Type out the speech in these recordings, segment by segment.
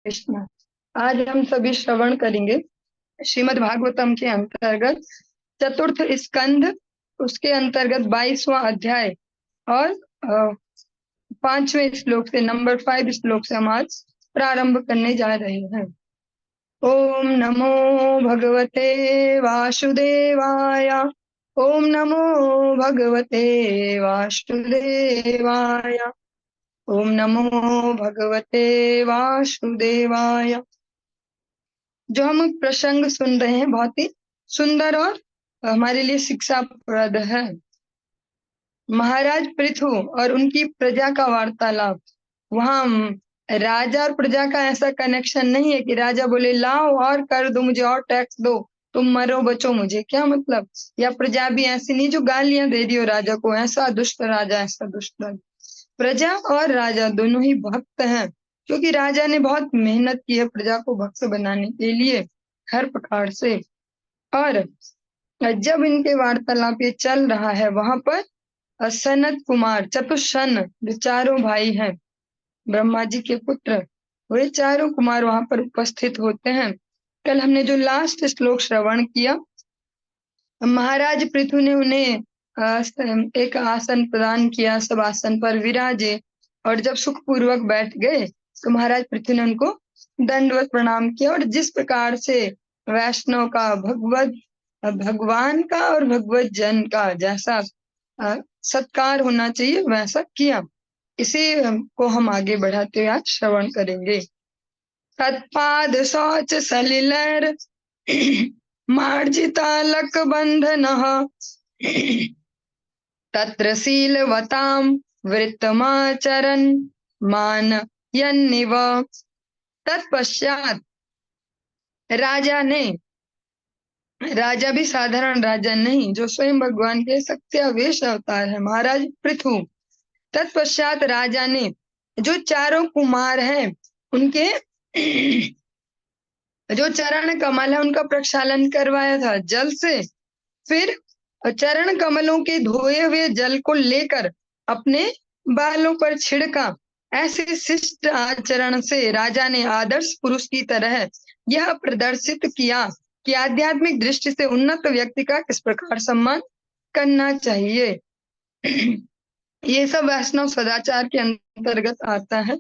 कृष्णा। आज हम सभी श्रवण करेंगे श्रीमद् भागवतम के अंतर्गत चतुर्थ स्कंध, उसके अंतर्गत 22वां अध्याय और 5वें श्लोक से नंबर 5 श्लोक से हम आज प्रारंभ करने जा रहे हैं। ओम नमो भगवते वासुदेवाय। ओम नमो भगवते वासुदेवाय। ओम नमो भगवते वासुदेवाय। जो हम प्रसंग सुन रहे हैं बहुत ही सुंदर और हमारे लिए शिक्षाप्रद है। महाराज पृथु और उनकी प्रजा का वार्तालाप। वहां राजा और प्रजा का ऐसा कनेक्शन नहीं है कि राजा बोले लाओ और कर दो, मुझे और टैक्स दो, तुम मरो बचो मुझे, क्या मतलब। या प्रजा भी ऐसी नहीं जो गालियां दे रही हो राजा को, ऐसा दुष्ट राजा, ऐसा दुष्ट राजा। प्रजा और राजा दोनों ही भक्त हैं, क्योंकि राजा ने बहुत मेहनत की है प्रजा को भक्त बनाने के लिए हर प्रकार से। और जब इनके वार्तालाप ये चल रहा है, वहां पर सनत कुमार चतुष्सन, जो चारों भाई हैं ब्रह्मा जी के पुत्र, वे चारों कुमार वहां पर उपस्थित होते हैं। कल हमने जो लास्ट श्लोक श्रवण किया, महाराज पृथु ने उन्हें एक आसन प्रदान किया, सब आसन पर विराजे, और जब सुख पूर्वक बैठ गए तो महाराज पृथु ने उनको दंडवत प्रणाम किया। और जिस प्रकार से वैष्णव का भगवान का और भगवत जन का जैसा सत्कार होना चाहिए वैसा किया। इसी को हम आगे बढ़ाते हुए आज श्रवण करेंगे। तत्पाद शौच सलिलर मार्जितालक बंधनः तत्र शीलवतां वृत्तमाचरन् मानयन्निव। तत्पश्चात राजा भी साधारण राजा नहीं, जो स्वयं भगवान के सत्यावेश अवतार है, महाराज पृथु। तत्पश्चात राजा ने जो चारों कुमार हैं उनके जो चरण कमल है उनका प्रक्षालन करवाया था जल से। फिर चरण कमलों के धोए हुए जल को लेकर अपने बालों पर छिड़का। ऐसे शिष्ट आचरण से राजा ने आदर्श पुरुष की तरह यह प्रदर्शित किया कि आध्यात्मिक दृष्टि से उन्नत व्यक्ति का किस प्रकार सम्मान करना चाहिए। ये सब वैष्णव सदाचार के अंतर्गत आता है।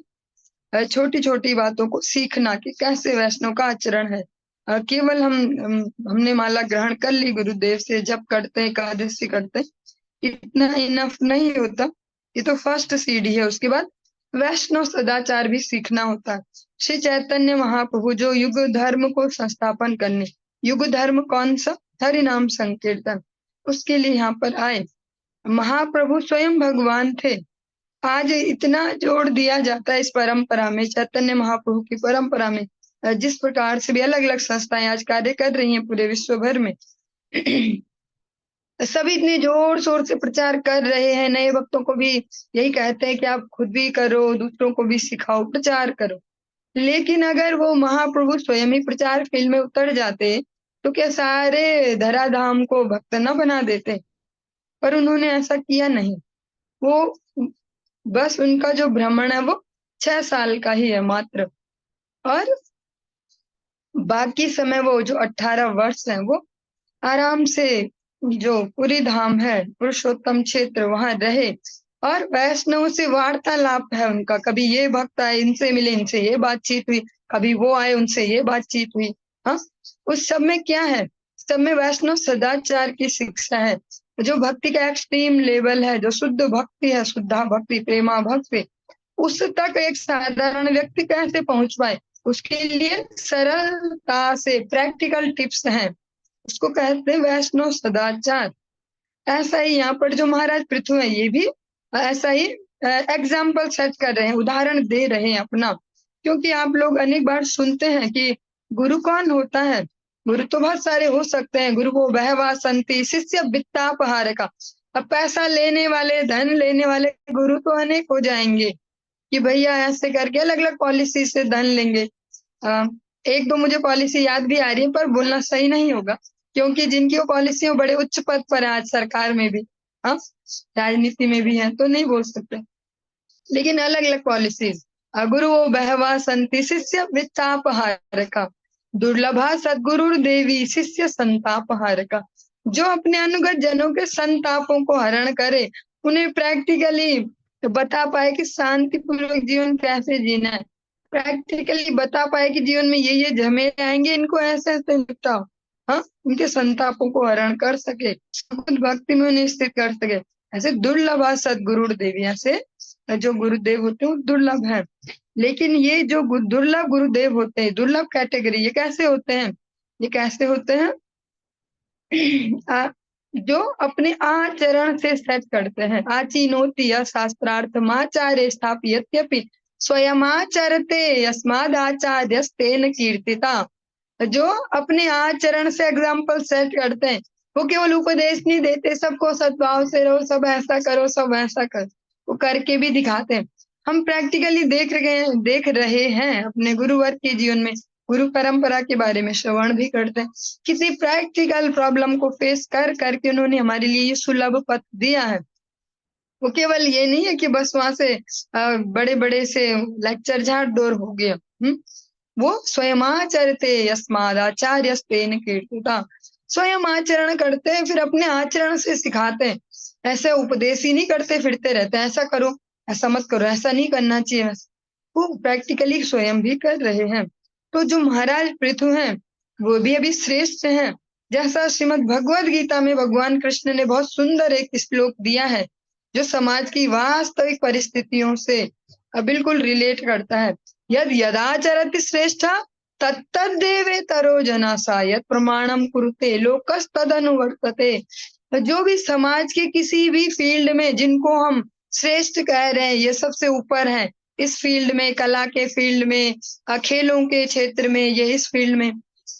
छोटी छोटी बातों को सीखना कि कैसे वैष्णव का आचरण है। केवल हमने माला ग्रहण कर ली गुरुदेव से, जब करते हैं एकादशी करते हैं, इतना इनफ नहीं होता। ये तो फर्स्ट सीढ़ी है। उसके बाद वैष्णव सदाचार भी सीखना होता है। श्री चैतन्य महाप्रभु जो युग धर्म को संस्थापन करने, युग धर्म कौन सा, हरि नाम संकीर्तन, उसके लिए यहाँ पर आए। महाप्रभु स्वयं भगवान थे। आज इतना जोर दिया जाता है इस परंपरा में, चैतन्य महाप्रभु की परंपरा में, जिस प्रकार से भी अलग अलग संस्थाएं आज कार्य कर रही हैं पूरे विश्व भर में। सभी इतने जोर शोर से प्रचार कर रहे हैं, नए भक्तों को भी यही कहते हैं कि आप खुद भी करो, दूसरों को भी सिखाओ, प्रचार करो। लेकिन अगर वो महाप्रभु स्वयं ही प्रचार फील्ड में उतर जाते तो क्या सारे धराधाम को भक्त न बना देते। पर उन्होंने ऐसा किया नहीं। वो बस उनका जो भ्रमण है वो 6 साल का ही है मात्र, और बाकी समय वो जो 18 वर्ष है वो आराम से जो पुरी धाम है, पुरुषोत्तम क्षेत्र, वहां रहे। और वैष्णव से वार्तालाप है उनका। कभी ये भक्त आए, इनसे मिले, इनसे ये बातचीत हुई, कभी वो आए, उनसे ये बातचीत हुई। हाँ, उस सब में क्या है, सब में वैष्णव सदाचार की शिक्षा है। जो भक्ति का एक्सट्रीम लेवल है, जो शुद्ध भक्ति है, शुद्धा भक्ति, प्रेमा भक्ति, उस तक एक साधारण व्यक्ति कैसे पहुंच पाए, उसके लिए सरलता से प्रैक्टिकल टिप्स हैं, उसको कहते हैं वैष्णव सदाचार। ऐसा ही यहाँ पर जो महाराज पृथु है, ये भी ऐसा ही एग्जाम्पल सेट कर रहे हैं, उदाहरण दे रहे हैं अपना। क्योंकि आप लोग अनेक बार सुनते हैं कि गुरु कौन होता है। गुरु तो बहुत सारे हो सकते हैं। गुरु को बहवा संति शिष्य वित्तापहार का। अब पैसा लेने वाले, धन लेने वाले गुरु तो अनेक हो जाएंगे कि भैया ऐसे करके अलग अलग पॉलिसी से धन लेंगे। एक दो मुझे पॉलिसी याद भी आ रही है, पर बोलना सही नहीं होगा, क्योंकि जिनकी वो पॉलिसी बड़े उच्च पद पर है आज सरकार में भी, हाँ, राजनीति में भी है, तो नहीं बोल सकते। लेकिन अलग अलग पॉलिसीज, अगुरुवो बहवा संति शिष्य वित्तापहारका, दुर्लभा सद्गुरुर्देवी शिष्य संतापहारका। जो अपने अनुगत जनों के संतापों को हरण करे, उन्हें प्रैक्टिकली बता पाए कि शांति पूर्वक जीवन कैसे जीना है, प्रैक्टिकली बता पाए कि जीवन में ये झमेले आएंगे, इनको ऐसे ऐसे निपटाओ, हाँ, उनके संतापों को हरण कर सके, खुद भक्ति में उन्हें स्थित कर सके। ऐसे दुर्लभा सद्गुरु देवी, ऐसे जो गुरुदेव होते हैं वो दुर्लभ है। लेकिन ये जो दुर्लभ गुरुदेव होते हैं, दुर्लभ कैटेगरी, ये कैसे होते हैं? ये कैसे होते हैं? जो अपने आचरण से सेट करते हैं। आचिनोति शास्त्रार्थमाचार्य स्थापयत्यपि स्वयमाचरते यस्मादाचार्यस्तेन कीर्तिता। जो अपने आचरण से एग्जाम्पल सेट करते हैं, वो केवल उपदेश नहीं देते सबको सद्भाव से रहो, सब ऐसा करो, सब ऐसा करो, वो करके भी दिखाते हैं। हम प्रैक्टिकली देख रहे हैं अपने गुरुवर के जीवन में, गुरु परंपरा के बारे में श्रवण भी करते हैं। किसी प्रैक्टिकल प्रॉब्लम को फेस कर करके उन्होंने हमारे लिए ये सुलभ पथ दिया है। वो केवल ये नहीं है कि बस वहां से बड़े बड़े से लेक्चर झाड़ डोर हो गया। वो स्वयं आचरते यस्मादाचार्यस्तेन कीर्तिता, स्वयं आचरण करते हैं, फिर अपने आचरण से सिखाते हैं। ऐसे उपदेश ही नहीं करते फिरते रहते हैं, ऐसा करो, ऐसा मत करो, ऐसा नहीं करना चाहिए, वो प्रैक्टिकली स्वयं भी कर रहे हैं। तो जो महाराज पृथु हैं वो भी अभी श्रेष्ठ हैं। जैसा श्रीमद् भगवद गीता में भगवान कृष्ण ने बहुत सुंदर एक श्लोक दिया है, जो समाज की वास्तविक परिस्थितियों से बिल्कुल रिलेट करता है। यद यदाचरति श्रेष्ठ तत्तदेवे तरो जनासा, यद प्रमाणम कुरुते लोकस्तदनुवर्तते। जो भी समाज के किसी भी फील्ड में जिनको हम श्रेष्ठ कह रहे हैं, ये सबसे ऊपर है इस फील्ड में, कला के फील्ड में, खेलों के क्षेत्र में, ये इस फील्ड में,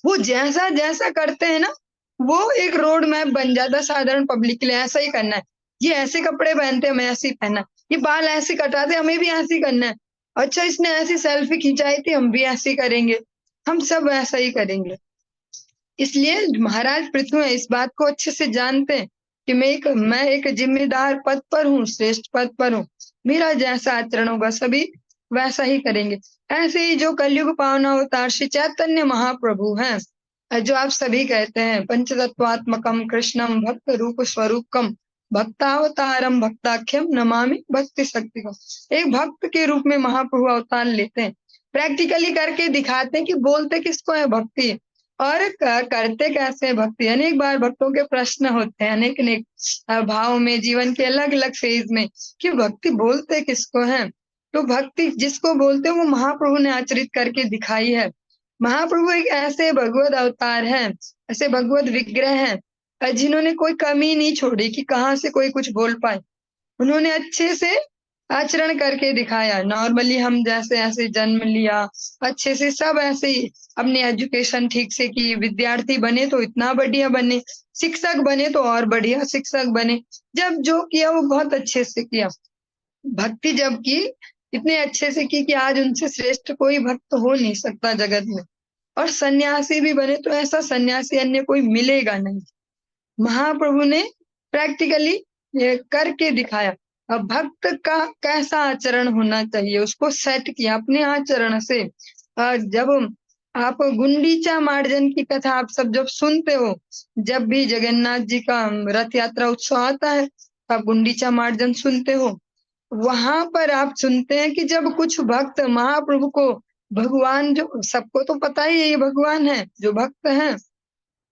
वो जैसा जैसा करते हैं ना, वो एक रोड मैप बन जाता साधारण पब्लिक के लिए। ऐसा ही करना है, ये ऐसे कपड़े पहनते हमें ऐसे ही पहनना, ये बाल ऐसे कटाते हमें भी ऐसे ही करना है, अच्छा इसने ऐसी सेल्फी खिंचाई थी हम भी ऐसे ही करेंगे, हम सब ऐसा ही करेंगे। इसलिए महाराज पृथु इस बात को अच्छे से जानते हैं कि मैं एक जिम्मेदार पद पर हूँ, श्रेष्ठ पद पर हूँ, मेरा जैसा आचरण होगा सभी वैसा ही करेंगे। ऐसे ही जो कलयुग पावना अवतार श्री चैतन्य महाप्रभु हैं, जो आप सभी कहते हैं पंचतत्वात्मकम कृष्णम भक्त रूप स्वरूपकम भक्तावतारम भक्ताख्यम नमामि भक्ति शक्ति को। एक भक्त के रूप में महाप्रभु अवतार लेते हैं, प्रैक्टिकली करके दिखाते हैं कि बोलते किसको है भक्ति और करते कैसे भक्ति। अनेक बार भक्तों के प्रश्न होते हैं अनेक अनेक भाव में, जीवन के अलग अलग फेज में, कि भक्ति बोलते किसको है। तो भक्ति जिसको बोलते हैं वो महाप्रभु ने आचरित करके दिखाई है। महाप्रभु एक ऐसे भगवत अवतार हैं, ऐसे भगवत विग्रह हैं जिन्होंने कोई कमी नहीं छोड़ी कि कहाँ से कोई कुछ बोल पाए। उन्होंने अच्छे से आचरण करके दिखाया। नॉर्मली हम जैसे ऐसे जन्म लिया, अच्छे से सब ऐसे ही अपनी एजुकेशन ठीक से की, विद्यार्थी बने तो इतना बढ़िया बने, शिक्षक बने तो और बढ़िया शिक्षक बने, जब जो किया वो बहुत अच्छे से किया। भक्ति जब की इतने अच्छे से की कि आज उनसे श्रेष्ठ कोई भक्त हो नहीं सकता जगत में। और सन्यासी भी बने तो ऐसा सन्यासी अन्य कोई मिलेगा नहीं। महाप्रभु ने प्रैक्टिकली ये करके दिखाया। अब भक्त का कैसा आचरण होना चाहिए उसको सेट किया अपने आचरण से। जब आप गुंडीचा मार्जन की कथा आप सब जब सुनते हो, जब भी जगन्नाथ जी का रथ यात्रा उत्सव आता है, आप गुंडीचा मार्जन सुनते हो, वहां पर आप सुनते हैं कि जब कुछ भक्त महाप्रभु को, भगवान जो सबको तो पता ही है ये भगवान है, जो भक्त हैं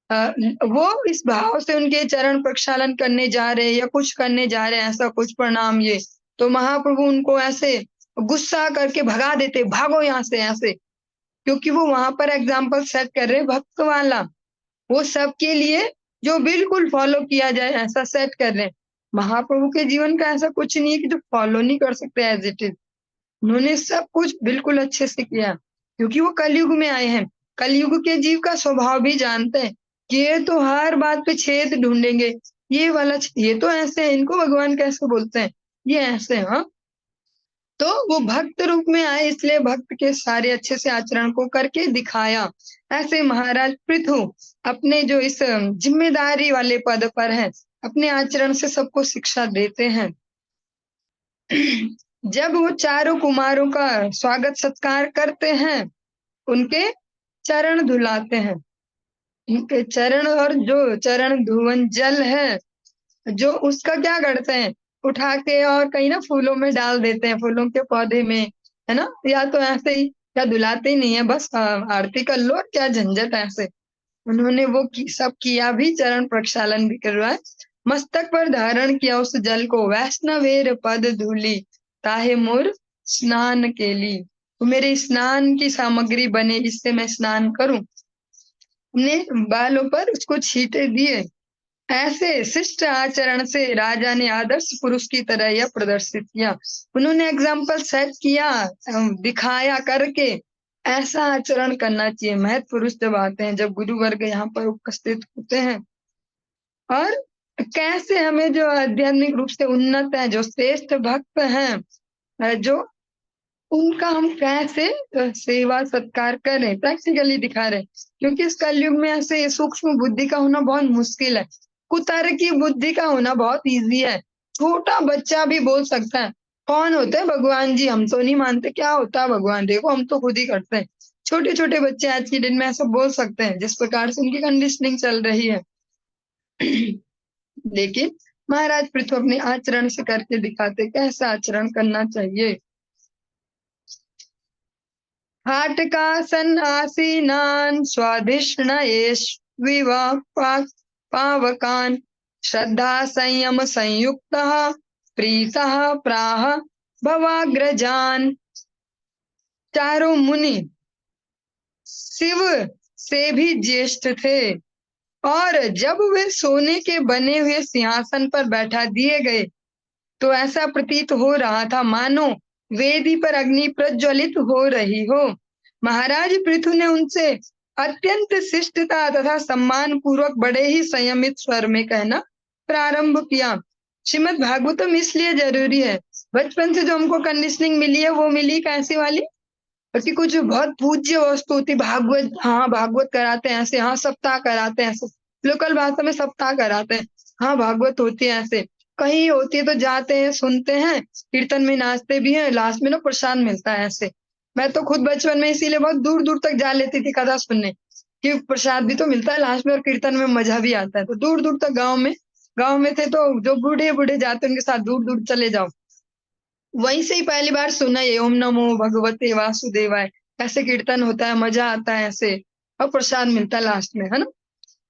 वो इस भाव से उनके चरण प्रक्षालन करने जा रहे हैं या कुछ करने जा रहे हैं, ऐसा कुछ प्रणाम ये, तो महाप्रभु उनको ऐसे गुस्सा करके भगा देते, भागो यहाँ से, ऐसे, क्योंकि वो वहां पर एग्जाम्पल सेट कर रहे भक्त वाला, वो सबके लिए जो बिल्कुल फॉलो किया जाए ऐसा सेट कर रहे हैं। महाप्रभु के जीवन का ऐसा कुछ नहीं है कि जो फॉलो नहीं कर सकते एज इट इज, उन्होंने सब कुछ बिल्कुल अच्छे से किया, क्योंकि वो कलयुग में आए हैं। कलयुग के जीव का स्वभाव भी जानते हैं कि ये तो हर बात पे छेद ढूंढेंगे, ये वाला ये तो ऐसे है, इनको भगवान कैसे बोलते हैं, ये ऐसे, हाँ। तो वो भक्त रूप में आए, इसलिए भक्त के सारे अच्छे से आचरण को करके दिखाया। ऐसे महाराज पृथु अपने जो इस जिम्मेदारी वाले पद पर है, अपने आचरण से सबको शिक्षा देते हैं। जब वो चारों कुमारों का स्वागत सत्कार करते हैं, उनके चरण धुलाते हैं। उनके चरण, और जो चरण धुवन जल है, जो उसका क्या करते हैं, उठा के और कहीं ना फूलों में डाल देते हैं, फूलों के पौधे में, है ना, या तो ऐसे ही, या धुलाते ही नहीं है, बस आरती कर लो और क्या झंझट है ऐसे। उन्होंने वो सब किया भी, चरण प्रक्षालन भी करवाए। मस्तक पर धारण किया उस जल को, वैष्णवेर पद धूली, ताहे मोर स्नान के लिए, तो मेरे स्नान की सामग्री बने, जिससे मैं स्नान करूं। हमने बालों पर उसको छींटे दिए। ऐसे शिष्ट आचरण से राजा ने आदर्श पुरुष की तरह यह प्रदर्शित किया। उन्होंने एग्जाम्पल सेट किया, दिखाया करके, ऐसा आचरण करना चाहिए। महत पुरुष जब आते हैं, जब गुरु वर्ग यहाँ पर उपस्थित होते हैं, और कैसे हमें जो आध्यात्मिक रूप से उन्नत है, जो श्रेष्ठ भक्त हैं, जो उनका हम कैसे सेवा सत्कार करें, प्रैक्टिकली दिखा रहे। क्योंकि इस कलयुग में ऐसे सूक्ष्म बुद्धि का होना बहुत मुश्किल है, कुतर्की बुद्धि का होना बहुत इजी है। छोटा बच्चा भी बोल सकता है कौन होते हैं भगवान जी, हम तो नहीं मानते, क्या होता है भगवान, देखो हम तो खुद ही करते हैं। छोटे छोटे बच्चे आज के दिन में ऐसा बोल सकते हैं, जिस प्रकार से उनकी कंडीशनिंग चल रही है। लेकिन महाराज पृथु अपने आचरण से करके दिखाते कैसा आचरण करना चाहिए। हाटकासन आसीनान स्वाधिष्णयेष्विव पावकान, श्रद्धा संयम संयुक्तः प्रीतः प्राह भवाग्रजान। चारों मुनि शिव से भी ज्येष्ठ थे, और जब वे सोने के बने हुए सिंहासन पर बैठा दिए गए, तो ऐसा प्रतीत हो रहा था मानो वेदी पर अग्नि प्रज्वलित हो रही हो। महाराज पृथु ने उनसे अत्यंत शिष्टता तथा सम्मान पूर्वक बड़े ही संयमित स्वर में कहना प्रारंभ किया। श्रीमद् भागवतम इसलिए जरूरी है, बचपन से जो हमको कंडीशनिंग मिली है, वो मिली कैसी वाली, कि कुछ बहुत पूज्य वस्तु होती, भागवत, हाँ भागवत कराते हैं ऐसे, हाँ सप्ताह कराते हैं ऐसे, लोकल भाषा में सप्ताह कराते हैं, हाँ भागवत होती है ऐसे, कहीं होती है तो जाते हैं, सुनते हैं, कीर्तन में नाचते भी हैं, लास्ट में ना प्रसाद मिलता है ऐसे। मैं तो खुद बचपन में इसीलिए बहुत दूर दूर तक जा लेती थी कथा सुनने, कि प्रसाद भी तो मिलता है लास्ट में, और कीर्तन में मजा भी आता है, तो दूर दूर तक गाँव में थे तो जो बूढ़े बूढ़े जाते उनके साथ दूर दूर चले जाओ। वहीं से ही पहली बार सुना ये ओम नमो भगवते वासुदेवाय, ऐसे कीर्तन होता है, मजा आता है ऐसे, और प्रसाद मिलता है लास्ट में, है ना।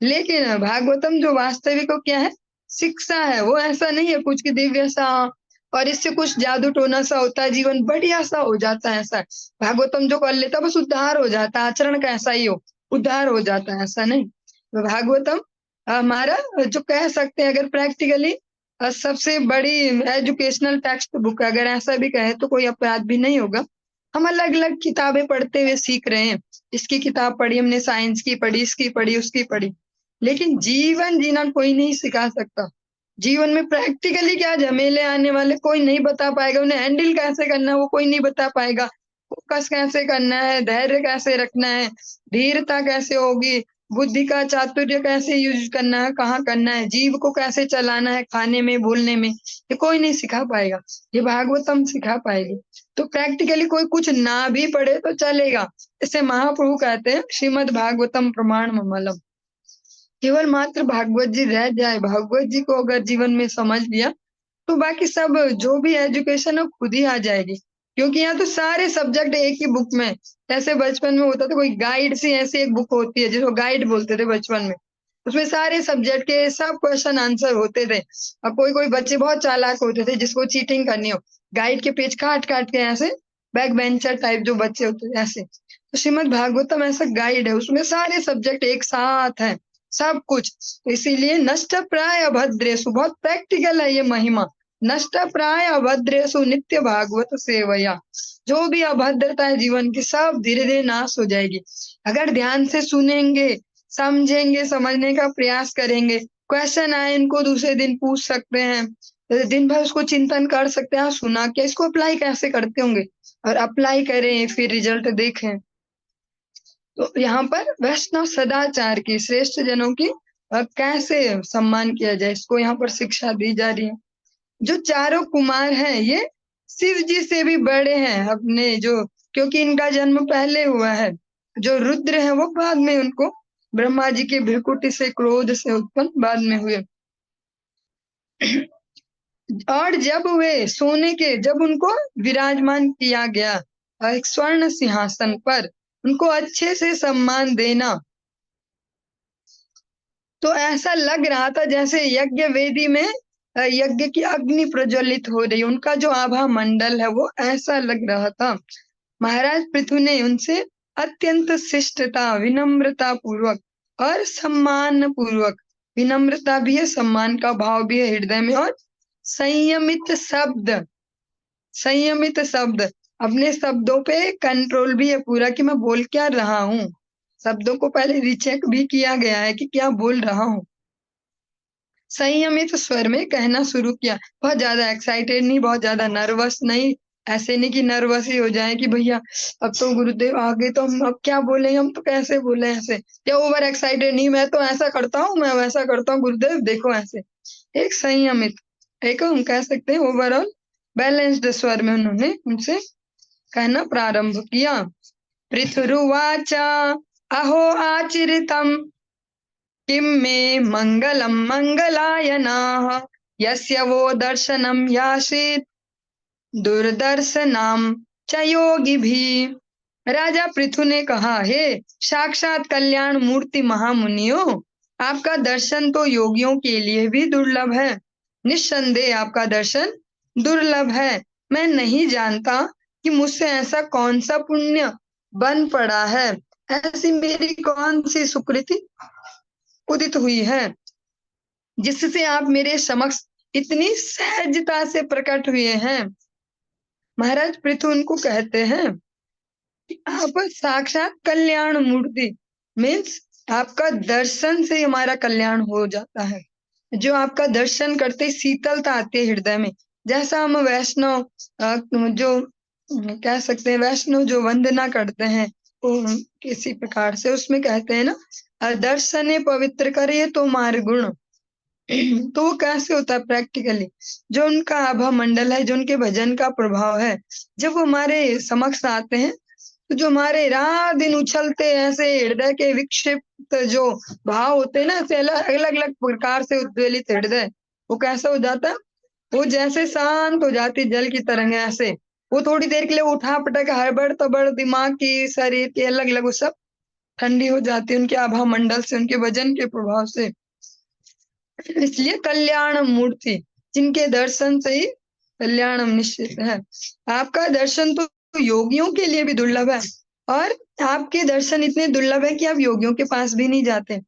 लेकिन भागवतम जो वास्तविक को क्या है, शिक्षा है, वो ऐसा नहीं है कुछ की दिव्य सा और इससे कुछ जादू टोना सा होता है, जीवन बढ़िया सा हो जाता है ऐसा। भागवतम जो कर लेता बस उद्धार हो जाता है, आचरण कैसा ही हो उद्धार हो जाता है, ऐसा नहीं। भागवतम हमारा जो कह सकते हैं, अगर प्रैक्टिकली सबसे बड़ी एजुकेशनल टेक्स्ट बुक, अगर ऐसा भी कहे तो कोई अपराध भी नहीं होगा। हम अलग अलग किताबें पढ़ते हुए सीख रहे हैं, इसकी किताब पढ़ी हमने, साइंस की पढ़ी, इसकी पढ़ी, उसकी पढ़ी, लेकिन जीवन जीना कोई नहीं सिखा सकता। जीवन में प्रैक्टिकली क्या झमेले आने वाले कोई नहीं बता पाएगा, उन्हें हैंडल कैसे करना है वो कोई नहीं बता पाएगा, फोकस कैसे करना है, धैर्य कैसे रखना है, धीरता कैसे होगी, बुद्धि का चातुर्य कैसे यूज करना है, कहाँ करना है, जीव को कैसे चलाना है, खाने में बोलने में, ये कोई नहीं सिखा पाएगा, ये भागवतम सिखा पाएगी। तो प्रैक्टिकली कोई कुछ ना भी पढ़े तो चलेगा। इसे महाप्रभु कहते हैं श्रीमद् भागवतम प्रमाण ममलम, केवल मात्र भागवत जी रह जाए, भागवत जी को अगर जीवन में समझ लिया तो बाकी सब जो भी एजुकेशन है खुद ही आ जाएगी। क्योंकि यहाँ तो सारे सब्जेक्ट एक ही बुक में, जैसे बचपन में होता था कोई गाइड सी ऐसी एक बुक होती है जिसको गाइड बोलते थे बचपन में, उसमें सारे सब्जेक्ट के सब क्वेश्चन आंसर होते थे। और कोई कोई बच्चे बहुत चालाक होते थे जिसको चीटिंग करनी हो, गाइड के पेज काट काट के ऐसे, बैक बेंचर टाइप जो बच्चे होते थे ऐसे। तो श्रीमद् भागवतम ऐसा गाइड है, उसमें सारे सब्जेक्ट एक साथ है, सब कुछ। तो इसीलिए नष्ट प्राय अभद्रेशु, बहुत प्रैक्टिकल है ये महिमा। नष्ट प्राय अभद्रेशु नित्य भागवत सेवया, जो भी अभद्रता है जीवन की सब धीरे धीरे नाश हो जाएगी, अगर ध्यान से सुनेंगे, समझेंगे, समझने का प्रयास करेंगे। क्वेश्चन आए इनको दूसरे दिन पूछ सकते हैं, दिन भर उसको चिंतन कर सकते हैं, हाँ, सुना क्या, इसको अप्लाई कैसे करते होंगे, और अप्लाई करें फिर रिजल्ट देखें। तो यहाँ पर वैष्णव सदाचार की, श्रेष्ठ जनों की कैसे सम्मान किया जाए, इसको यहाँ पर शिक्षा दी जा रही है। जो चारों कुमार हैं ये शिव जी से भी बड़े हैं अपने जो, क्योंकि इनका जन्म पहले हुआ है। जो रुद्र है वो बाद में उनको ब्रह्मा जी के भ्रिकुटी से क्रोध से उत्पन्न बाद में हुए। और जब वे सोने के, जब उनको विराजमान किया गया एक स्वर्ण सिंहासन पर, उनको अच्छे से सम्मान देना, तो ऐसा लग रहा था जैसे यज्ञ वेदी में यज्ञ की अग्नि प्रज्वलित हो रही। उनका जो आभा मंडल है वो ऐसा लग रहा था। महाराज पृथु ने उनसे अत्यंत शिष्टता, विनम्रता पूर्वक और सम्मान पूर्वक, विनम्रता भी है, सम्मान का भाव भी है हृदय में, और संयमित शब्द, संयमित शब्द, अपने शब्दों पे कंट्रोल भी है पूरा कि मैं बोल क्या रहा हूँ। शब्दों को पहले रिचेक भी किया गया है कि क्या बोल रहा हूँ। संयमित स्वर में कहना शुरू किया। बहुत ज्यादा एक्साइटेड नहीं, बहुत ज्यादा नर्वस नहीं, ऐसे नहीं कि नर्वस ही हो जाए कि भैया अब तो गुरुदेव आ गए तो हम अब क्या बोले, हम तो कैसे बोले ऐसे, या ओवर एक्साइटेड नहीं, मैं तो ऐसा करता हूँ, मैं वैसा करता हूँ गुरुदेव देखो ऐसे। एक संयमित, एक हम कह सकते हैं ओवरऑल बैलेंस्ड स्वर में उन्होंने उनसे कहना प्रारंभ किया। पृथुरुवाच अहो आचरितम किं मे मंगलम मंगलायनाः यस्य वो दर्शनम यासीत दुर्दर्शनाम च योगिभिः। राजा पृथु ने कहा, हे साक्षात कल्याण मूर्ति महामुनियों, आपका दर्शन तो योगियों के लिए भी दुर्लभ है। निस्संदेह आपका दर्शन दुर्लभ है। मैं नहीं जानता कि मुझसे ऐसा कौन सा पुण्य बन पड़ा है, ऐसी मेरी कौन सी सुकृति उदित हुई है, जिससे आप मेरे समक्ष इतनी सहजता से प्रकट हुए हैं। महाराज पृथु उनको कहते हैं कि आप साक्षात कल्याण मूर्ति, मीन्स आपका दर्शन से हमारा कल्याण हो जाता है। जो आपका दर्शन करते ही शीतलता आती है हृदय में। जैसा हम वैष्णव जो कह सकते हैं, वैष्णव जो वंदना करते हैं वो किसी प्रकार से उसमें कहते हैं ना, दर्शने पवित्र करे तो मार गुण। तो वो कैसे होता है प्रैक्टिकली, जो उनका आभा मंडल है, जो उनके भजन का प्रभाव है, जब वो हमारे समक्ष आते हैं तो जो हमारे रात दिन उछलते ऐसे हृदय के विक्षिप्त जो भाव होते हैं ना, ऐसे अलग अलग प्रकार से उद्वेलित हृदय, वो कैसा हो जाता है, वो जैसे शांत हो जाती जल की तरंग ऐसे। वो थोड़ी देर के लिए उठा पटक हड़बड़ तबड़ दिमाग की, शरीर की अलग अलग, वो सब ठंडी हो जाती है उनके आभा मंडल से, उनके भजन के प्रभाव से। इसलिए कल्याण मूर्ति, जिनके दर्शन से ही कल्याणम निश्चित है। आपका दर्शन तो योगियों के लिए भी दुर्लभ है, और आपके दर्शन इतने दुर्लभ है कि आप योगियों के पास भी नहीं जाते।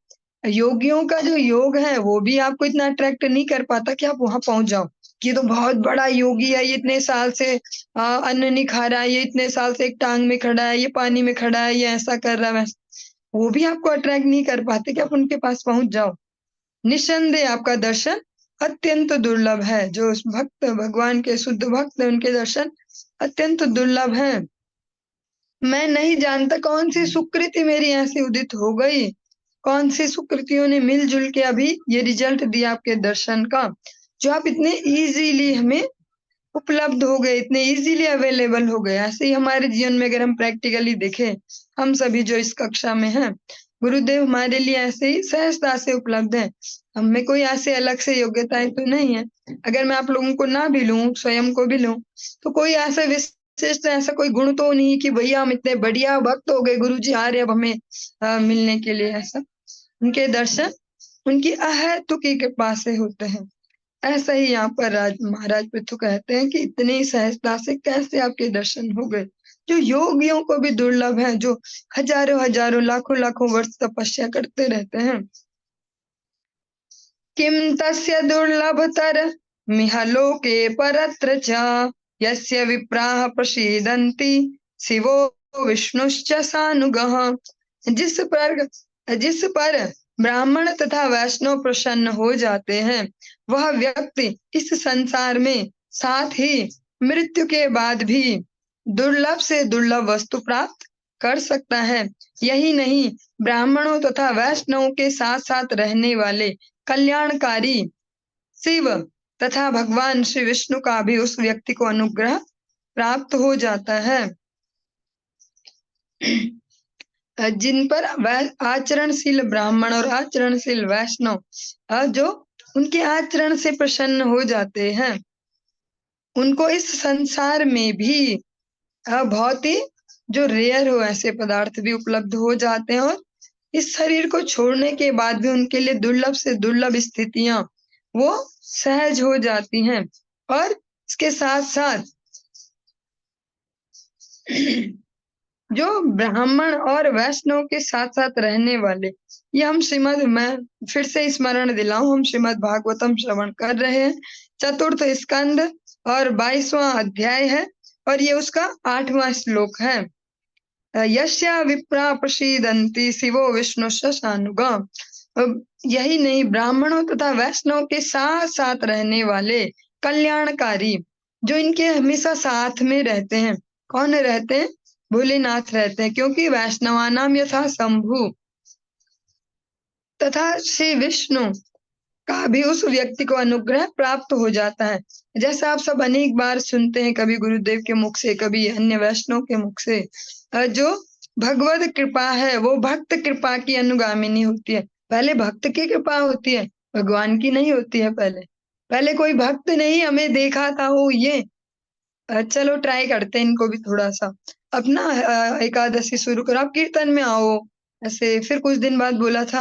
योगियों का जो योग है वो भी आपको इतना अट्रैक्ट नहीं कर पाता कि आप वहां पहुंच जाओ कि ये तो बहुत बड़ा योगी है, ये इतने साल से अन्न नहीं खा रहा है, ये इतने साल से एक टांग में खड़ा है, ये पानी में खड़ा है, ये ऐसा कर रहा है वैसा, वो भी आपको अट्रैक्ट नहीं कर पाते कि आप उनके पास पहुंच जाओ। निस्संदेह आपका दर्शन अत्यंत दुर्लभ है। जो भक्त भगवान के शुद्ध भक्त है उनके दर्शन अत्यंत दुर्लभ है। मैं नहीं जानता कौन सी सुकृति मेरी ऐसी उदित हो गई, कौन सी सुकृतियों ने मिलजुल के अभी ये रिजल्ट दिया आपके दर्शन का, जो आप इतने इजीली हमें उपलब्ध हो गए, इतने इजीली अवेलेबल हो गए। ऐसे ही हमारे जीवन में अगर हम प्रैक्टिकली देखें, हम सभी जो इस कक्षा में हैं, गुरुदेव हमारे लिए ऐसे ही सहजता से उपलब्ध है। हमें कोई ऐसे अलग से योग्यताएं तो नहीं है। अगर मैं आप लोगों को ना भी लूं, स्वयं को भी लूं, तो कोई ऐसा विशिष्ट ऐसा कोई गुण तो नहीं कि भैया हम इतने बढ़िया भक्त हो गए, गुरु जी आ रहे अब हमें मिलने के लिए, ऐसा। उनके दर्शन उनकी अहेतुकी कृपा से होते हैं। ऐसा ही यहाँ पर महाराज पृथु कहते हैं कि इतनी सहजता से कैसे आपके दर्शन हो गए, जो योगियों को भी दुर्लभ है, जो हजारों हजारों लाखों लाखों वर्ष तपस्या करते रहते हैं। किम तस्य दुर्लभतर मिह लोके परत्र च यस्य विप्राः प्रसीदन्ति शिवो विष्णुश्च सानुगः। जिस पर ब्राह्मण तथा वैष्णव प्रसन्न हो जाते हैं, वह व्यक्ति इस संसार में साथ ही मृत्यु के बाद भी दुर्लभ से दुर्लभ वस्तु प्राप्त कर सकता है। यही नहीं, ब्राह्मणों तथा वैष्णवों के साथ साथ रहने वाले कल्याणकारी शिव तथा भगवान श्री विष्णु का भी उस व्यक्ति को अनुग्रह प्राप्त हो जाता है। जिन पर आचरणशील ब्राह्मण और आचरणशील वैष्णव जो उनके आचरण से प्रसन्न हो जाते हैं, उनको इस संसार में भी बहुत ही जो रेयर हो ऐसे पदार्थ भी उपलब्ध हो जाते हैं, और इस शरीर को छोड़ने के बाद भी उनके लिए दुर्लभ से दुर्लभ स्थितियां वो सहज हो जाती हैं। और इसके साथ साथ जो ब्राह्मण और वैष्णव के साथ साथ रहने वाले, ये हम मैं फिर से स्मरण दिलाऊं, हम श्रीमद् भागवतम श्रवण कर रहे हैं। 4th स्कंद और 22वां अध्याय है, और ये उसका 8वां श्लोक है। यस्या विप्रा प्रसीदन्ति शिवो विष्णु शशानुगा। यही नहीं, ब्राह्मणों तथा वैष्णव के साथ साथ रहने वाले कल्याणकारी जो इनके हमेशा साथ में रहते हैं, कौन रहते हैं? भोलेनाथ रहते हैं, क्योंकि वैष्णवानाम यथा शंभु तथा श्री विष्णु का भी उस व्यक्ति को अनुग्रह प्राप्त हो जाता है। जैसा आप सब अनेक बार सुनते हैं, कभी गुरुदेव के मुख से, कभी अन्य वैष्णव के मुख से, जो भगवत कृपा है वो भक्त कृपा की अनुगामिनी होती है। पहले भक्त की कृपा होती है, भगवान की नहीं होती है। पहले कोई भक्त नहीं हमें देखा था, वो ये चलो ट्राई करते हैं इनको भी थोड़ा सा अपना एकादशी शुरू करो, आप कीर्तन में आओ ऐसे। फिर कुछ दिन बाद बोला था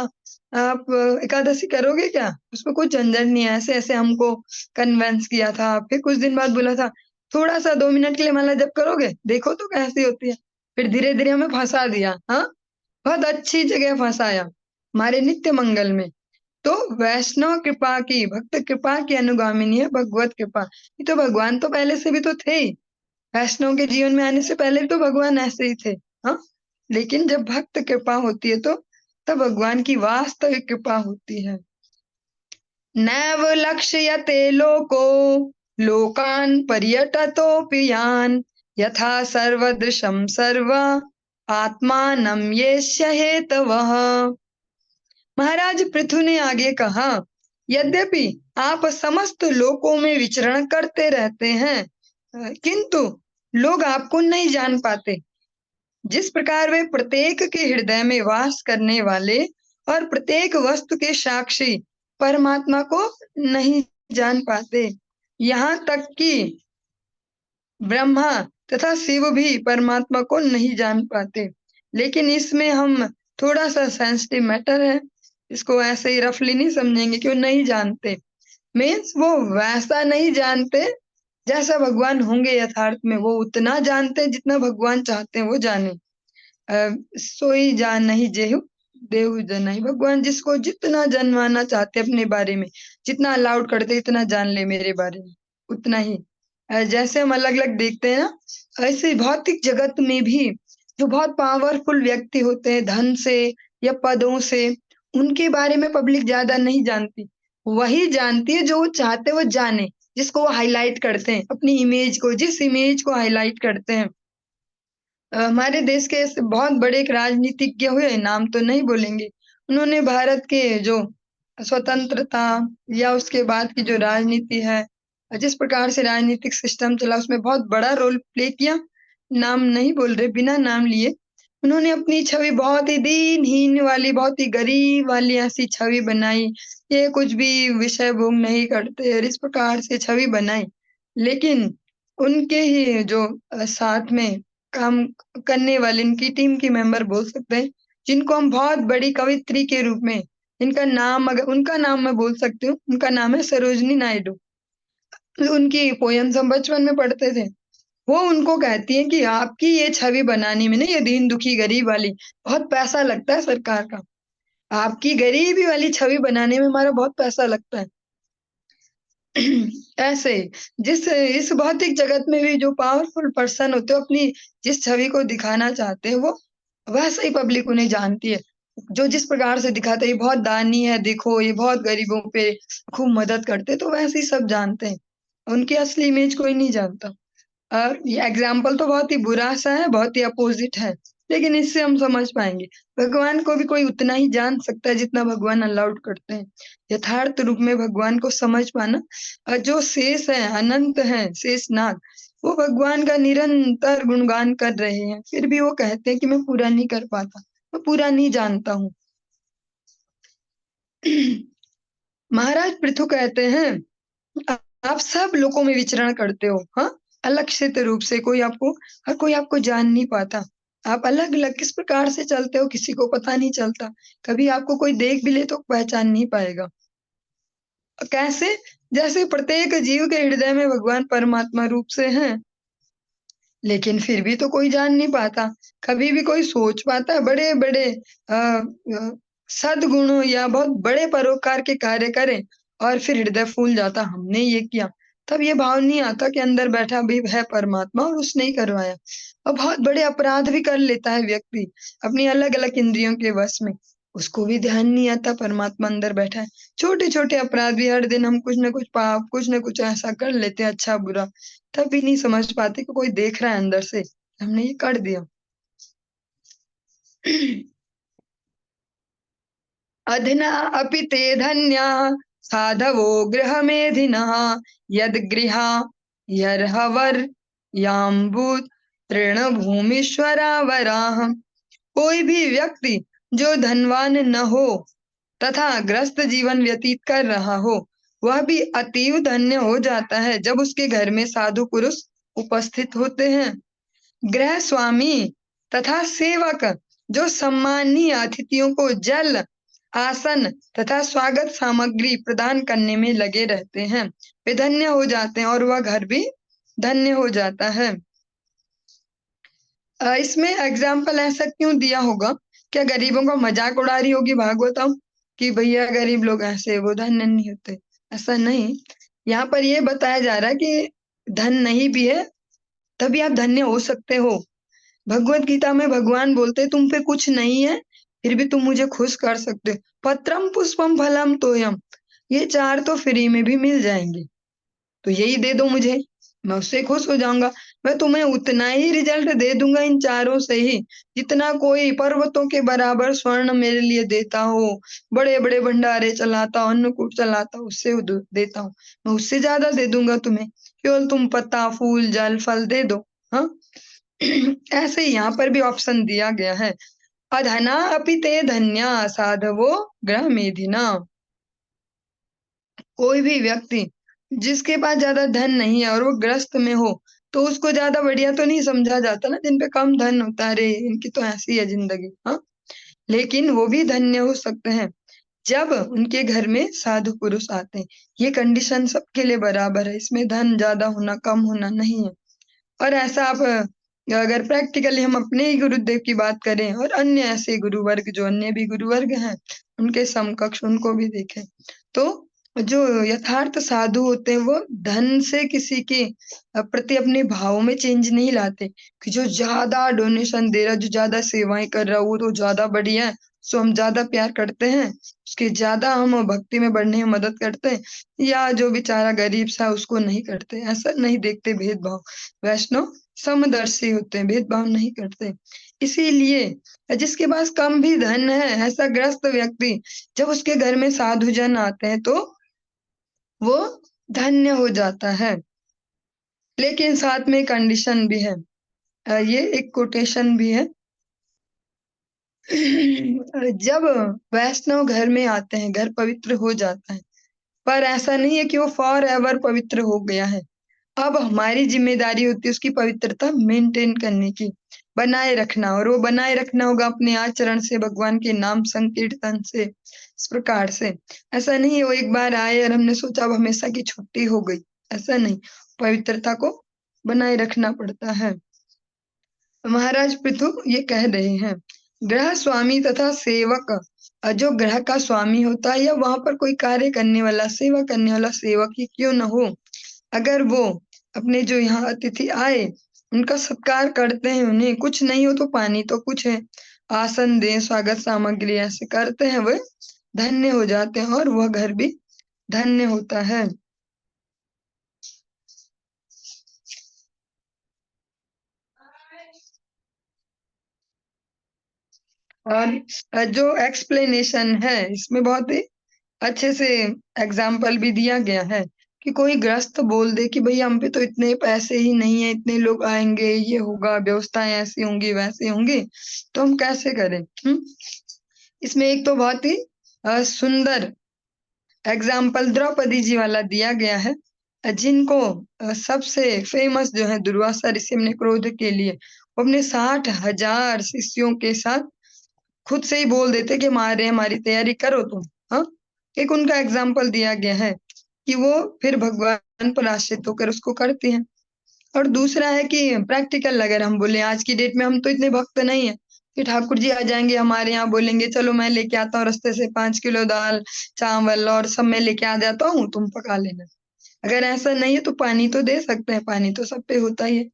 आप एकादशी करोगे क्या, उसमें कुछ झंझट नहीं है, ऐसे ऐसे हमको कन्वेंस किया था। फिर कुछ दिन बाद बोला था थोड़ा सा 2 मिनट के लिए माला जप करोगे, देखो तो कैसी होती है। फिर धीरे धीरे हमें फंसा दिया, हाँ बहुत अच्छी जगह फंसाया, हमारे नित्य मंगल में। तो वैष्णव कृपा की, भक्त कृपा की अनुगामिनी है भगवत कृपा। ये तो भगवान तो पहले से भी तो थे ही, वैष्णव के जीवन में आने से पहले भी तो भगवान ऐसे ही थे, हाँ। लेकिन जब भक्त कृपा होती है तो तब भगवान की वास्तविक कृपा होती है। नैव लक्ष्यते लोको लोकान पर्यटतोऽपि यान् यथा सर्वदृशं सर्व आत्मानं येष्य हेतवः। महाराज पृथु ने आगे कहा, यद्यपि आप समस्त लोकों में विचरण करते रहते हैं, किंतु लोग आपको नहीं जान पाते। जिस प्रकार वे प्रत्येक के हृदय में वास करने वाले और प्रत्येक वस्तु के साक्षी परमात्मा को नहीं जान पाते, यहाँ तक कि ब्रह्मा तथा शिव भी परमात्मा को नहीं जान पाते। लेकिन इसमें हम थोड़ा सा सेंसिटिव मैटर है, इसको ऐसे ही रफली नहीं समझेंगे कि वो नहीं जानते। मीन्स वो वैसा नहीं जानते जैसा भगवान होंगे यथार्थ में, वो उतना जानते जितना भगवान चाहते हैं वो जाने। सोई जान नहीं जेहु देहु जनाई। भगवान जिसको जितना जानवाना चाहते अपने बारे में, जितना अलाउड करते इतना जान ले मेरे बारे में, उतना ही। जैसे हम अलग अलग देखते हैं ना, ऐसे भौतिक जगत में भी जो बहुत पावरफुल व्यक्ति होते हैं धन से या पदों से, उनके बारे में पब्लिक ज्यादा नहीं जानती। वही जानती है जो वो चाहते वो जाने, जिसको वो हाईलाइट करते हैं अपनी इमेज को, जिस इमेज को हाईलाइट करते हैं। हमारे देश के ऐसे बहुत बड़े एक राजनीतिज्ञ हुए, नाम तो नहीं बोलेंगे, उन्होंने भारत के जो स्वतंत्रता या उसके बाद की जो राजनीति है, जिस प्रकार से राजनीतिक सिस्टम चला, उसमें बहुत बड़ा रोल प्ले किया। नाम नहीं बोल रहे, बिना नाम लिए उन्होंने अपनी छवि बहुत ही दीनहीन वाली, बहुत ही गरीब वाली ऐसी छवि बनाई। ये कुछ भी विषय भोग नहीं करते और इस प्रकार से छवि बनाई। लेकिन उनके ही जो साथ में काम करने वाले, इनकी टीम के मेंबर बोल सकते हैं, जिनको हम बहुत बड़ी कवित्री के रूप में, इनका नाम अगर उनका नाम मैं बोल सकती हूँ, उनका नाम है सरोजनी नायडू। उनकी पोयम्स हम बचपन में पढ़ते थे। वो उनको कहती हैं कि आपकी ये छवि बनाने में ना, ये दीन दुखी गरीब वाली, बहुत पैसा लगता है सरकार का। आपकी गरीबी वाली छवि बनाने में हमारा बहुत पैसा लगता है। ऐसे जिस इस भौतिक जगत में भी जो पावरफुल पर्सन होते हैं, अपनी जिस छवि को दिखाना चाहते हैं, वो वैसे ही पब्लिक उन्हें जानती है। जो जिस प्रकार से दिखाते हैं, ये बहुत दानी है, देखो ये बहुत गरीबों पे खूब मदद करते, तो वैसे ही सब जानते हैं, उनकी असली इमेज कोई नहीं जानता। ये एग्जाम्पल तो बहुत ही बुरा सा है, बहुत ही अपोजिट है, लेकिन इससे हम समझ पाएंगे भगवान को भी कोई उतना ही जान सकता है जितना भगवान अलाउड करते हैं। यथार्थ रूप में भगवान को समझ पाना, जो शेष है, अनंत है, शेषनाग, वो भगवान का निरंतर गुणगान कर रहे हैं, फिर भी वो कहते हैं कि मैं पूरा नहीं कर पाता, मैं पूरा नहीं जानता हूँ। महाराज पृथु कहते हैं, आप सब लोगों में विचरण करते हो, हाँ, अलक्षित रूप से, कोई आपको, हर कोई आपको जान नहीं पाता। आप अलग अलग किस प्रकार से चलते हो, किसी को पता नहीं चलता। कभी आपको कोई देख भी ले तो पहचान नहीं पाएगा। कैसे? जैसे प्रत्येक जीव के हृदय में भगवान परमात्मा रूप से हैं, लेकिन फिर भी तो कोई जान नहीं पाता। कभी भी कोई सोच पाता है बड़े बड़े सद्गुणों या बहुत बड़े परोपकार के कार्य करें और फिर हृदय फूल जाता, हमने ये किया, तब ये भाव नहीं आता कि अंदर बैठा भी है परमात्मा और उसने ही करवाया। और बहुत बड़े अपराध भी कर लेता है व्यक्ति अपनी अलग अलग इंद्रियों के वश में, उसको भी ध्यान नहीं आता परमात्मा अंदर बैठा है। छोटे छोटे अपराध भी, हर दिन हम कुछ न कुछ पाप, कुछ न कुछ ऐसा कर लेते हैं अच्छा बुरा, तब भी नहीं समझ पाते कि कोई देख रहा है अंदर से, हमने ये कर दिया। अधना अपि ते धन्याः साधवो गृहमेधिनः यद्गृहा यर्हवर याम्बूत तृणभूमीश्वरावराः। कोई भी व्यक्ति जो धनवान न हो तथा ग्रस्त जीवन व्यतीत कर रहा हो, वह भी अतीव धन्य हो जाता है जब उसके घर में साधु पुरुष उपस्थित होते हैं। गृह स्वामी तथा सेवक जो सम्मानीय अतिथियों को जल, आसन तथा स्वागत सामग्री प्रदान करने में लगे रहते हैं, वे धन्य हो जाते हैं और वह घर भी धन्य हो जाता है। इसमें एग्जाम्पल ऐसा क्यों दिया होगा? क्या गरीबों का मजाक उड़ा रही होगी भागवतम कि भैया गरीब लोग ऐसे, वो धन्य नहीं होते? ऐसा नहीं, यहाँ पर ये बताया जा रहा है कि धन नहीं भी है तभी आप धन्य हो सकते हो। भगवत गीता में भगवान बोलते तुम पे कुछ नहीं है फिर भी तुम मुझे खुश कर सकते हो। पत्रम पुष्पम फलम तोयम, ये चार तो फ्री में भी मिल जाएंगे, तो यही दे दो मुझे, मैं उससे खुश हो जाऊंगा। मैं तुम्हें उतना ही रिजल्ट दे दूंगा इन चारों से ही जितना कोई पर्वतों के बराबर स्वर्ण मेरे लिए देता हो, बड़े बड़े भंडारे चलाता हो, अन्नकूट चलाता हो, उससे देता हूँ, मैं उससे ज्यादा दे दूंगा तुम्हें, केवल तुम पत्ता फूल जल फल दे दो। हाँ, ऐसे ही यहाँ पर भी ऑप्शन दिया गया है, अधना अपि ते धन्या साधवो ग्रह मेधिना। कोई भी व्यक्ति जिसके पास ज्यादा धन नहीं है और वो ग्रस्त में हो तो उसको ज्यादा बढ़िया तो नहीं समझा जाता ना, जिन पे कम धन होता है, अरे इनकी तो ऐसी है जिंदगी, हाँ, लेकिन वो भी धन्य हो सकते हैं जब उनके घर में साधु पुरुष आते हैं। ये कंडीशन सबके लिए बराबर है, इसमें धन ज्यादा होना कम होना नहीं है। और ऐसा आप अगर प्रैक्टिकली हम अपने ही गुरुदेव की बात करें और अन्य ऐसे गुरु वर्ग जो अन्य भी गुरु वर्ग हैं उनके समकक्ष उनको भी देखें, तो जो यथार्थ साधु होते हैं वो धन से किसी के प्रति अपने भाव में चेंज नहीं लाते कि जो ज्यादा डोनेशन दे रहा, जो ज्यादा सेवाएं कर रहा वो तो ज्यादा बढ़िया है, सो हम ज्यादा प्यार करते हैं, उसके ज्यादा हम भक्ति में बढ़ने में मदद करते हैं, या जो बेचारा गरीब सा उसको नहीं करते, ऐसा नहीं देखते भेदभाव। वैष्णव समदर्शी होते हैं, भेदभाव नहीं करते। इसीलिए जिसके पास कम भी धन है, ऐसा ग्रस्त व्यक्ति जब उसके घर में साधु जन आते हैं तो वो धन्य हो जाता है। लेकिन साथ में कंडीशन भी है, ये एक कोटेशन भी है। जब वैष्णव घर में आते हैं घर पवित्र हो जाता है, पर ऐसा नहीं है कि वो फॉर एवर पवित्र हो गया है। अब हमारी जिम्मेदारी होती है उसकी पवित्रता मेंटेन करने की, बनाए रखना, और वो बनाए रखना होगा अपने आचरण से, भगवान के नाम संकीर्तन से, इस प्रकार से। ऐसा नहीं है वो एक बार आए और हमने सोचा अब हमेशा की छुट्टी हो गई, ऐसा नहीं, पवित्रता को बनाए रखना पड़ता है। महाराज पृथु ये कह रहे हैं, ग्रह स्वामी तथा सेवक, जो ग्रह का स्वामी होता है या वहां पर कोई कार्य करने वाला, सेवा करने वाला सेवक ही क्यों न हो, अगर वो अपने जो यहाँ अतिथि आए उनका सत्कार करते हैं, उन्हें कुछ नहीं हो तो पानी तो कुछ है, आसन दे, स्वागत सामग्री ऐसे करते हैं, वे धन्य हो जाते हैं और वह घर भी धन्य होता है। और जो एक्सप्लेनेशन है इसमें बहुत ही अच्छे से एग्जाम्पल भी दिया गया है। कि कोई ग्रस्त बोल दे कि भाई हम पे तो इतने पैसे ही नहीं है, इतने लोग आएंगे, ये होगा, व्यवस्थाएं ऐसी होंगी वैसी होंगी, तो हम कैसे करें। इसमें एक तो बहुत ही सुंदर एग्जाम्पल द्रौपदी जी वाला दिया गया है, जिनको सबसे फेमस जो है दुर्वासा ऋषि ने क्रोध के लिए वो अपने 60,000 शिष्यों के साथ खुद से ही बोल देते कि मारे हमारी तैयारी करो तुम। हाँ, एक उनका एग्जाम्पल दिया गया है कि वो फिर भगवान पर आश्रित होकर उसको करती हैं। और दूसरा है कि प्रैक्टिकल अगर हम बोले आज की डेट में हम तो इतने भक्त नहीं है कि ठाकुर जी आ जाएंगे हमारे यहाँ, बोलेंगे चलो मैं लेके आता हूँ रास्ते से 5 किलो दाल चावल और सब मैं लेके आ जाता हूँ, तुम पका लेना। अगर ऐसा नहीं है तो पानी तो दे सकते हैं, पानी तो सब पे होता ही है,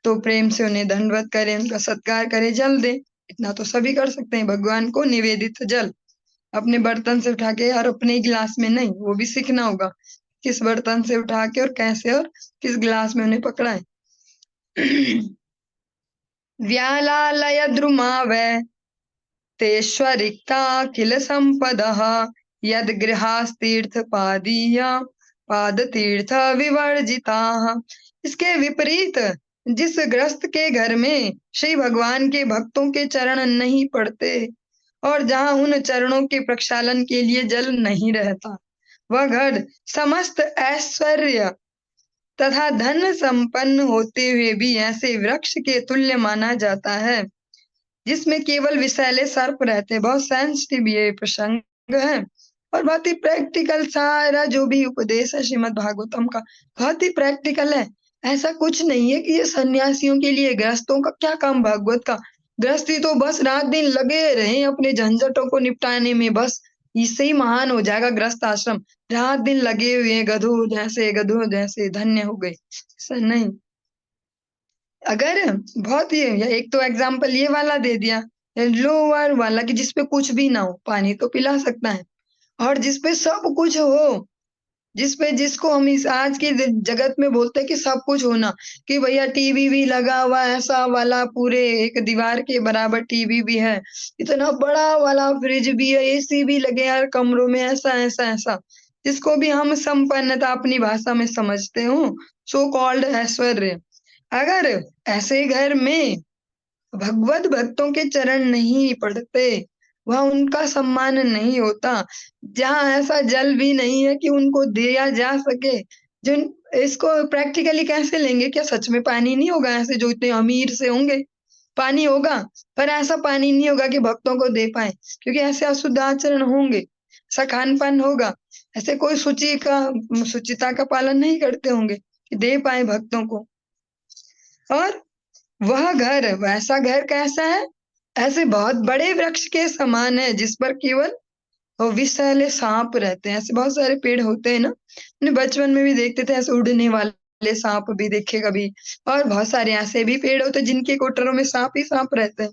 तो प्रेम से उन्हें दंडवत करें, उनका सत्कार करें, जल दें, इतना तो सभी कर सकते हैं। भगवान को निवेदित जल अपने बर्तन से उठा के और अपने ही गिलास में नहीं, वो भी सीखना होगा किस बर्तन से उठा के और कैसे और किस गिलास में उन्हें पकड़ा है। व्यालालय द्रुमावै तेष्वरिक्ता किल संपदः यद गृहास्तीर्थ पादीय पादतीर्थ विवर्जिताः। इसके विपरीत जिस गृहस्थ के घर में श्री भगवान के भक्तों के चरण नहीं पड़ते और जहाँ उन चरणों के प्रक्षालन के लिए जल नहीं रहता, वह घर समस्त ऐश्वर्य तथा धन संपन्न होते हुए भी ऐसे वृक्ष के तुल्य माना जाता है जिसमें केवल विषैले सर्प रहते हैं। बहुत सेंसिटिव ये प्रसंग है और बहुत ही प्रैक्टिकल, सारा जो भी उपदेश है श्रीमद् भागवतम का बहुत ही प्रैक्टिकल है। ऐसा कुछ नहीं है कि ये सन्यासियों के लिए, गृहस्थों का क्या काम भागवत का। गृहस्थी तो बस रात दिन लगे रहे अपने झंझटों को निपटाने में, बस इससे ही महान हो जाएगा गृहस्थ आश्रम। रात दिन लगे हुए हैं गधों जैसे धन्य हो गए, ऐसा नहीं। अगर बहुत ही एक तो एग्जाम्पल ये वाला दे दिया, लोअर वाला कि जिसपे कुछ भी ना हो, पानी तो पिला सकता है, और जिसपे सब कुछ हो, जिसपे जिसको हम इस आज की जगत में बोलते हैं कि सब कुछ होना, कि भैया टीवी भी लगा हुआ ऐसा वाला, पूरे एक दीवार के बराबर टीवी भी है, इतना बड़ा वाला फ्रिज भी है, एसी भी लगे यार कमरों में, ऐसा ऐसा ऐसा, जिसको भी हम संपन्नता अपनी भाषा में समझते हो, सो कॉल्ड ऐश्वर्य। अगर ऐसे घर में भगवत भक्तों के चरण नहीं पड़ते, वह उनका सम्मान नहीं होता, जहाँ ऐसा जल भी नहीं है कि उनको दिया जा सके, जिन इसको प्रैक्टिकली कैसे लेंगे, क्या सच में पानी नहीं होगा ऐसे जो इतने अमीर से होंगे, पानी होगा पर ऐसा पानी नहीं होगा कि भक्तों को दे पाए, क्योंकि ऐसे अशुद्ध आचरण होंगे, ऐसा खान पान होगा, ऐसे कोई शुचिता का पालन नहीं करते होंगे कि दे पाए भक्तों को। और वह घर, वैसा घर कैसा है, ऐसे बहुत बड़े वृक्ष के समान है जिस पर केवल विषैले सांप रहते हैं। ऐसे बहुत सारे पेड़ होते हैं ना, अपने बचपन में भी देखते थे, ऐसे उड़ने वाले सांप भी देखे कभी, और बहुत सारे ऐसे भी पेड़ होते हैं जिनके कोटरों में सांप ही सांप रहते हैं।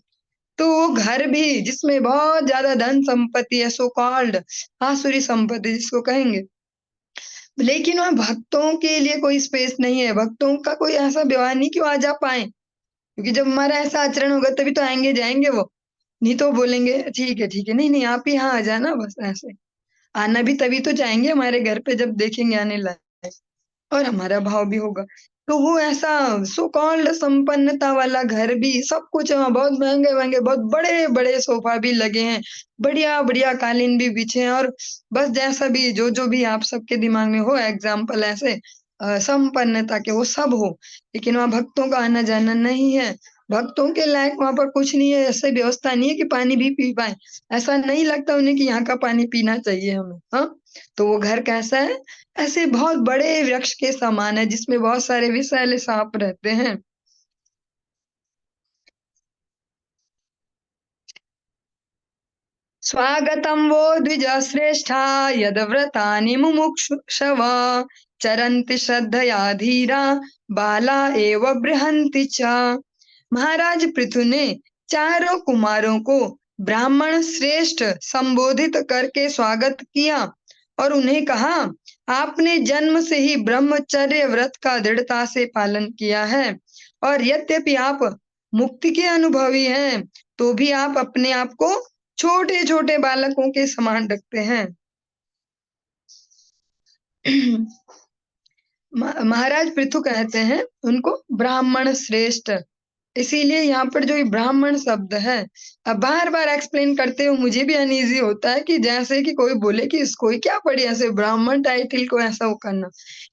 तो वो घर भी जिसमें बहुत ज्यादा धन संपत्ति है, सो कॉल्ड आसुरी संपत्ति जिसको कहेंगे, लेकिन वहाँ भक्तों के लिए कोई स्पेस नहीं है, भक्तों का कोई ऐसा व्यवहार नहीं कि वो आ जा पाए, क्योंकि जब हमारा ऐसा आचरण होगा तभी तो आएंगे जाएंगे वो, नहीं तो बोलेंगे ठीक है, नहीं नहीं आप ही यहाँ आ जाना, बस ऐसे आना भी तभी तो जाएंगे हमारे घर पे जब देखेंगे आने लायक, और हमारा भाव भी होगा। तो वो ऐसा सो कॉल्ड संपन्नता वाला घर भी, सब कुछ वहाँ बहुत महंगे महंगे, बहुत बड़े बड़े सोफा भी लगे हैं, बढ़िया बढ़िया कालीन भी बिछे हैं, और बस जैसा भी जो भी आप सबके दिमाग में हो एग्जाम्पल ऐसे संपन्नता के वो सब हो, लेकिन वहाँ भक्तों का आना जाना नहीं है, भक्तों के लायक वहां पर कुछ नहीं है, ऐसे व्यवस्था नहीं है कि पानी भी पी पाए, ऐसा नहीं लगता उन्हें कि यहाँ का पानी पीना चाहिए हमें। हाँ, तो वो घर कैसा है, ऐसे बहुत बड़े वृक्ष के समान है जिसमें बहुत सारे विषैले सांप रहते हैं। स्वागतम वो द्विज श्रेष्ठा यद व्रतानि मुमुक्षुषव चरन्ति श्रद्धया धीरा बाला एव बृहन्ति च। महाराज पृथु ने चारों कुमारों को ब्राह्मण श्रेष्ठ संबोधित करके स्वागत किया और उन्हें कहा, आपने जन्म से ही ब्रह्मचर्य व्रत का दृढ़ता से पालन किया है, और यद्यपि आप मुक्ति के अनुभवी हैं तो भी आप अपने आप को छोटे छोटे बालकों के समान रखते हैं। महाराज पृथु कहते हैं उनको ब्राह्मण श्रेष्ठ। इसीलिए यहाँ पर जो ये ब्राह्मण शब्द है, अब बार बार एक्सप्लेन करते हुए मुझे भी अनईजी होता है कि जैसे कि कोई बोले कि इसको ही क्या पढ़े ऐसे ब्राह्मण टाइटल को ऐसा वो करना,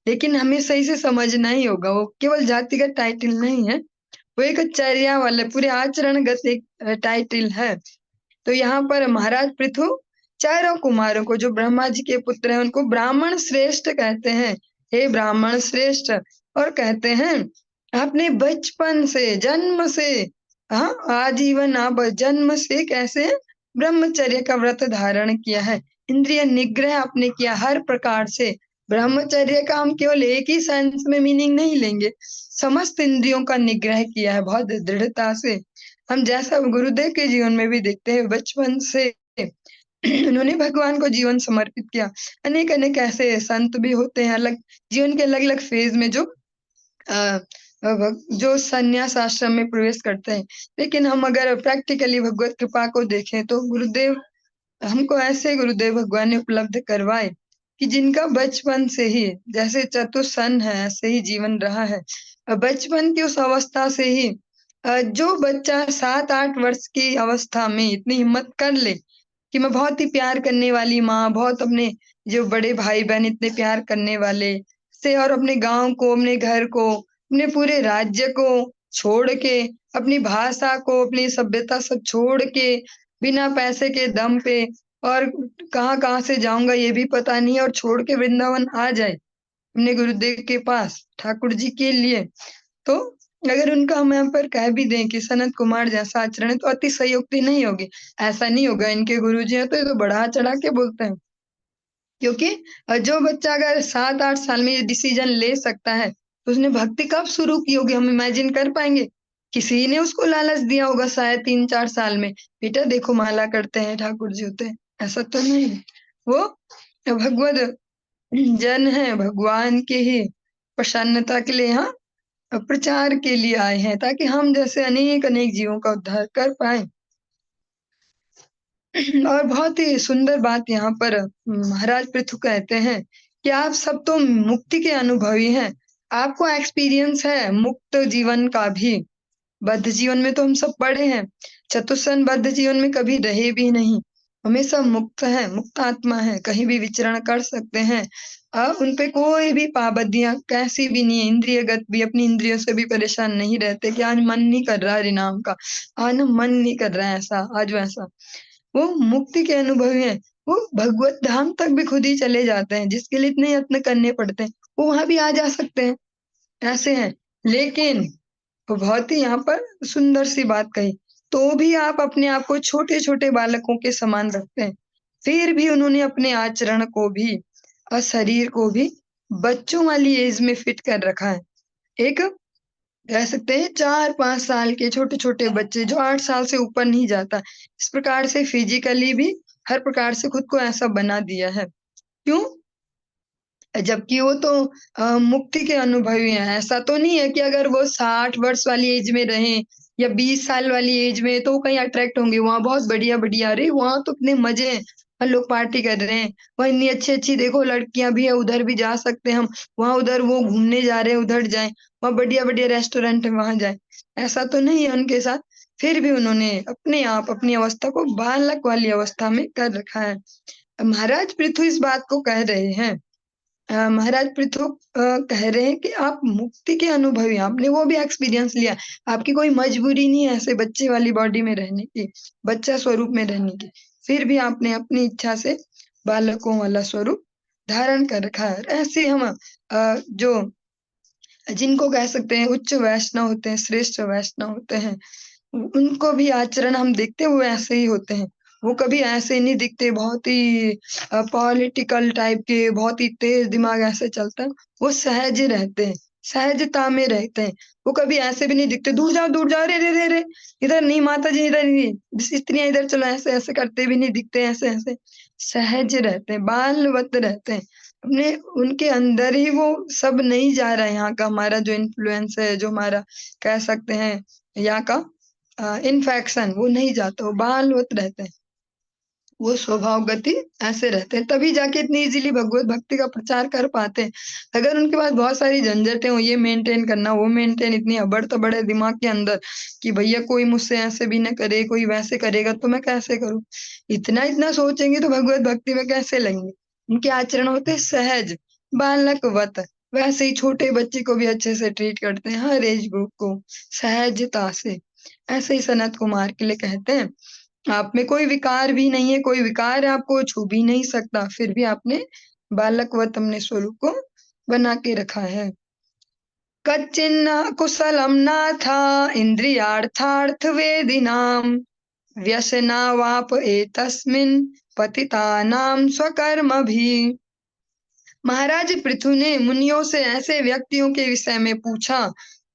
लेकिन हमें सही से समझना ही होगा। वो केवल जातिगत टाइटल नहीं है, वो एक चर्या वाला पूरे आचरणगत एक टाइटल है। तो यहाँ पर महाराज पृथु चारों कुमारों को जो ब्रह्मा जी के पुत्र हैं उनको ब्राह्मण श्रेष्ठ कहते हैं। हे ब्राह्मण श्रेष्ठ, और कहते हैं आपने बचपन से जन्म से, हाँ, आजीवन आप जन्म से कैसे ब्रह्मचर्य का व्रत धारण किया है, इंद्रिय निग्रह आपने किया हर प्रकार से। ब्रह्मचर्य का हम केवल एक ही सेंस में मीनिंग नहीं लेंगे, समस्त इंद्रियों का निग्रह किया है बहुत दृढ़ता से। हम जैसा गुरुदेव के जीवन में भी देखते हैं, बचपन से उन्होंने भगवान को जीवन समर्पित किया। अनेक अनेक ऐसे संत भी होते हैं अलग जीवन के अलग अलग फेज में जो संन्यास आश्रम में प्रवेश करते हैं। लेकिन हम अगर प्रैक्टिकली भगवत कृपा को देखें तो गुरुदेव हमको ऐसे गुरुदेव भगवान ने उपलब्ध करवाए कि जिनका बचपन से ही जैसे चतुसन है ऐसे ही जीवन रहा है। बचपन की उस अवस्था से ही जो बच्चा 7-8 वर्ष की अवस्था में इतनी हिम्मत कर ले कि मैं बहुत ही प्यार करने वाली माँ, बहुत अपने जो बड़े भाई बहन इतने प्यार करने वाले से, और अपने गांव को, अपने घर को, अपने पूरे राज्य को छोड़ के, अपनी भाषा को, अपनी सभ्यता सब छोड़ के, बिना पैसे के दम पे, और कहाँ-कहाँ से जाऊंगा ये भी पता नहीं, और छोड़ के वृंदावन आ जाए अपने गुरुदेव के पास ठाकुर जी के लिए। तो अगर उनका हम यहाँ पर कह भी दें कि सनत कुमार जैसा आचरण है तो अतिशयोक्ति नहीं होगी। ऐसा नहीं होगा इनके गुरुजी हैं तो ये तो बढ़ा चढ़ा के बोलते हैं, क्योंकि जो बच्चा अगर 7-8 साल में ये डिसीजन ले सकता है तो उसने भक्ति कब शुरू की होगी, हम इमेजिन कर पाएंगे। किसी ने उसको लालच दिया होगा शायद 3-4 साल में, बेटा देखो माला करते हैं ठाकुर जी होते हैं, ऐसा तो नहीं। वो भगवत जन है, भगवान के ही प्रसन्नता के लिए यहाँ प्रचार के लिए आए हैं, ताकि हम जैसे अनेक अनेक जीवों का उद्धार कर पाए। और बहुत ही सुंदर बात यहाँ पर महाराज पृथु कहते हैं कि आप सब तो मुक्ति के अनुभवी हैं, आपको एक्सपीरियंस है मुक्त जीवन का भी। बद्ध जीवन में तो हम सब पढ़े हैं, चतुसन बद्ध जीवन में कभी रहे भी नहीं, हमेशा मुक्त है, मुक्त आत्मा है, कहीं भी विचरण कर सकते हैं। उन पे कोई भी पाबंदियां कैसी भी नहीं है, इंद्रियगत भी अपनी इंद्रियों से भी परेशान नहीं रहते कि आज मन नहीं कर रहा हरिनाम का, आज मन नहीं कर रहा है ऐसा, आज वैसा। वो मुक्ति के अनुभवी हैं, वो भगवत धाम तक भी खुद ही चले जाते हैं, जिसके लिए इतने यत्न करने पड़ते हैं वो वहां भी आ जा सकते हैं, ऐसे हैं। लेकिन वो बहुत ही यहाँ पर सुंदर सी बात कही, तो भी आप अपने आप को छोटे छोटे बालकों के समान रखते हैं, फिर भी उन्होंने अपने आचरण को भी और शरीर को भी बच्चों वाली एज में फिट कर रखा है। एक कह सकते हैं 4-5 साल के छोटे छोटे बच्चे जो 8 साल से ऊपर नहीं जाता, इस प्रकार से फिजिकली भी हर प्रकार से खुद को ऐसा बना दिया है। क्यों? जबकि वो तो मुक्ति के अनुभवी हैं। ऐसा तो नहीं है कि अगर वो 60 वर्ष वाली एज में रहें या 20 साल वाली एज में तो कहीं अट्रैक्ट होंगे, वहाँ बहुत बढ़िया-बढ़िया, अरे वहाँ तो इतने मज़े हैं, लोग पार्टी कर रहे हैं, वहाँ इतनी अच्छी-अच्छी देखो लड़कियाँ भी हैं, उधर भी जा सकते हैं हम, वहाँ उधर वो घूमने जा रहे हैं, उधर जाएँ, वहाँ बढ़िया-बढ़िया रेस्टोरेंट है, वहाँ जाएँ। ऐसा तो नहीं है उनके साथ, फिर भी उन्होंने अपने आप अपनी अवस्था को बालक वाली अवस्था में कर रखा है। महाराज पृथु इस बात को कह रहे हैं, महाराज पृथु कह रहे हैं कि आप मुक्ति के अनुभवी हैं, आपने वो भी एक्सपीरियंस लिया, आपकी कोई मजबूरी नहीं है ऐसे बच्चे वाली बॉडी में रहने की, बच्चा स्वरूप में रहने की, फिर भी आपने अपनी इच्छा से बालकों वाला स्वरूप धारण कर रखा है। ऐसे हम जो जिनको कह सकते हैं उच्च वैष्णव होते हैं, श्रेष्ठ वैष्णव होते हैं, उनको भी आचरण हम देखते हुए ऐसे ही होते हैं। वो कभी ऐसे नहीं दिखते बहुत ही पॉलिटिकल टाइप के, बहुत ही तेज दिमाग ऐसे चलता है, वो सहज रहते हैं, सहजता में रहते हैं। वो कभी ऐसे भी नहीं दिखते दूर जाओ रे रे रे रे, इधर नहीं माता जी इधर नहीं, स्त्रियां इधर चलो, ऐसे ऐसे करते भी नहीं दिखते, ऐसे ऐसे सहज रहते हैं, बालवत रहते हैं। अपने उनके अंदर ही वो सब नहीं जा रहा है, यहाँ का हमारा जो इन्फ्लुएंस है, जो हमारा कह सकते हैं यहाँ का इन्फेक्शन, वो नहीं जाता, वो बालवत रहते हैं। वो स्वभाव गति ऐसे रहते हैं, तभी जाके इतनी इजीली भगवत भक्ति का प्रचार कर पाते हैं। अगर उनके पास बहुत सारी झंझटें हो, ये मेंटेन करना, वो मेंटेन, इतनी अबड़-तबड़ है दिमाग के अंदर कि भैया कोई मुझसे ऐसे भी ना करे, कोई वैसे करेगा तो मैं कैसे करूँ? इतना-इतना सोचेंगे तो भगवत भक्ति में कैसे लगेंगे? उनके आचरण होते हैं सहज, बालकवत, वैसे ही छोटे बच्चे को भी अच्छे से ट्रीट करते हैं, हर एज ग्रुप को सहजता से। ऐसे ही सनत कुमार के लिए कहते हैं, आप में कोई विकार भी नहीं है, कोई विकार आपको छू भी नहीं सकता, फिर भी आपने बालकवत अपने स्वरूप को बना के रखा है। कच्चिन्न कुशलम नाथा इंद्रियार्थार्थ वेदिनाम व्यसनावाप एतस्मिन् पतितानाम स्वकर्मभि। महाराज पृथु ने मुनियों से ऐसे व्यक्तियों के विषय में पूछा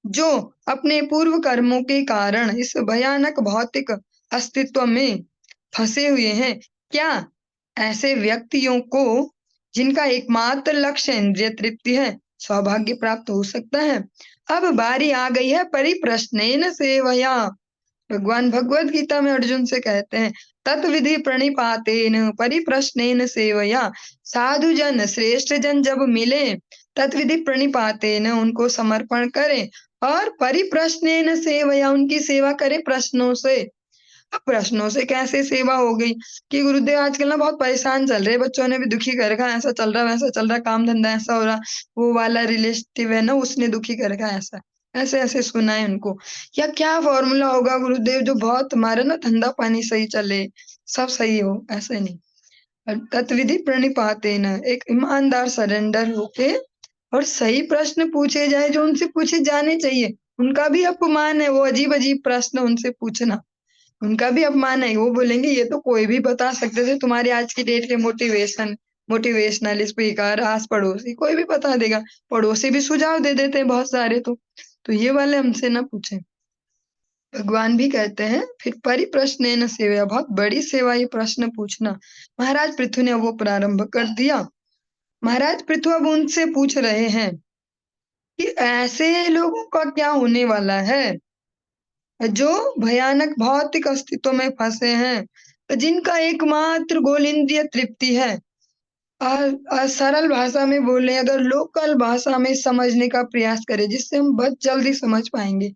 जो अपने पूर्व कर्मों के कारण इस भयानक भौतिक अस्तित्व में फंसे हुए हैं। क्या ऐसे व्यक्तियों को, जिनका एकमात्र लक्ष्य इंद्रिय तृप्ति है, सौभाग्य प्राप्त हो सकता है? अब बारी आ गई है परिप्रश्नेन सेवया। भगवान भगवत गीता में अर्जुन से कहते हैं, तत्विधि प्रणिपातेन परिप्रश्नेन सेवया। साधु जन, श्रेष्ठ जन जब मिले, तत्विधि प्रणिपातेन, उनको समर्पण करें, और परिप्रश्नेन सेवया, उनकी सेवा करें प्रश्नों से। अब प्रश्नों से कैसे सेवा हो गई कि गुरुदेव आजकल ना बहुत परेशान चल रहे, बच्चों ने भी दुखी कर रखा, ऐसा चल रहा वैसा चल रहा, काम धंधा ऐसा हो रहा, वो वाला रिलेटिव है ना उसने दुखी कर रखा, ऐसा ऐसे ऐसे सुना है उनको। या क्या फॉर्मूला होगा गुरुदेव जो बहुत हमारा ना धंधा पानी सही चले, सब सही हो? ऐसे नहीं। तत्विधि प्रणिपाते न, एक ईमानदार सरेंडर होके और सही प्रश्न पूछे जाए जो उनसे पूछे जाने चाहिए। उनका भी अपमान है वो अजीब अजीब प्रश्न उनसे पूछना, उनका भी अपमान है। वो बोलेंगे ये तो कोई भी बता सकते थे, तुम्हारे आज की डेट के मोटिवेशनल स्पीकर, आस पड़ोसी कोई भी बता देगा, पड़ोसी भी सुझाव दे देते हैं बहुत सारे। तो ये वाले हमसे ना पूछे। भगवान भी कहते हैं फिर परिप्रश्नेन सेवया, बहुत बड़ी सेवा ये प्रश्न पूछना। महाराज पृथु ने वो प्रारंभ कर दिया। महाराज पृथु अब उनसे पूछ रहे हैं कि ऐसे लोगों का क्या होने वाला है जो भयानक भौतिक अस्तित्व में फंसे हैं, जिनका एकमात्र गोल इंद्रिय तृप्ति है। सरल भाषा में बोले, अगर लोकल भाषा में समझने का प्रयास करें जिससे हम बहुत जल्दी समझ पाएंगे,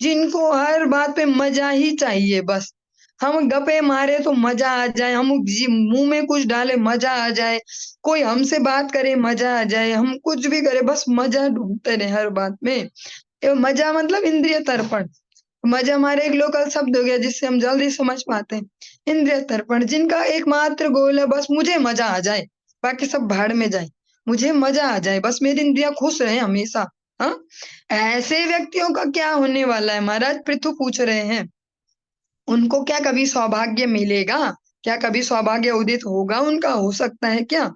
जिनको हर बात पे मजा ही चाहिए, बस हम गपे मारे तो मजा आ जाए, हम मुंह में कुछ डाले मजा आ जाए, कोई हमसे बात करे मजा आ जाए, हम कुछ भी करे बस मजा ढूंढते रहे हर बात में। ये मजा मतलब इंद्रिय तर्पण। मजा हमारे एक लोकल शब्द हो गया जिससे हम जल्दी समझ पाते हैं। इंद्रिय तर्पण, जिनका एकमात्र गोल है बस मुझे मजा आ जाए, बाकी सब भाड़ में जाए, मुझे मजा आ जाए, बस मेरी इंद्रियां खुश रहे हमेशा। हाँ, ऐसे व्यक्तियों का क्या होने वाला है? महाराज पृथु पूछ रहे हैं, उनको क्या कभी सौभाग्य मिलेगा? क्या कभी सौभाग्य उदित होगा उनका? हो सकता है क्या?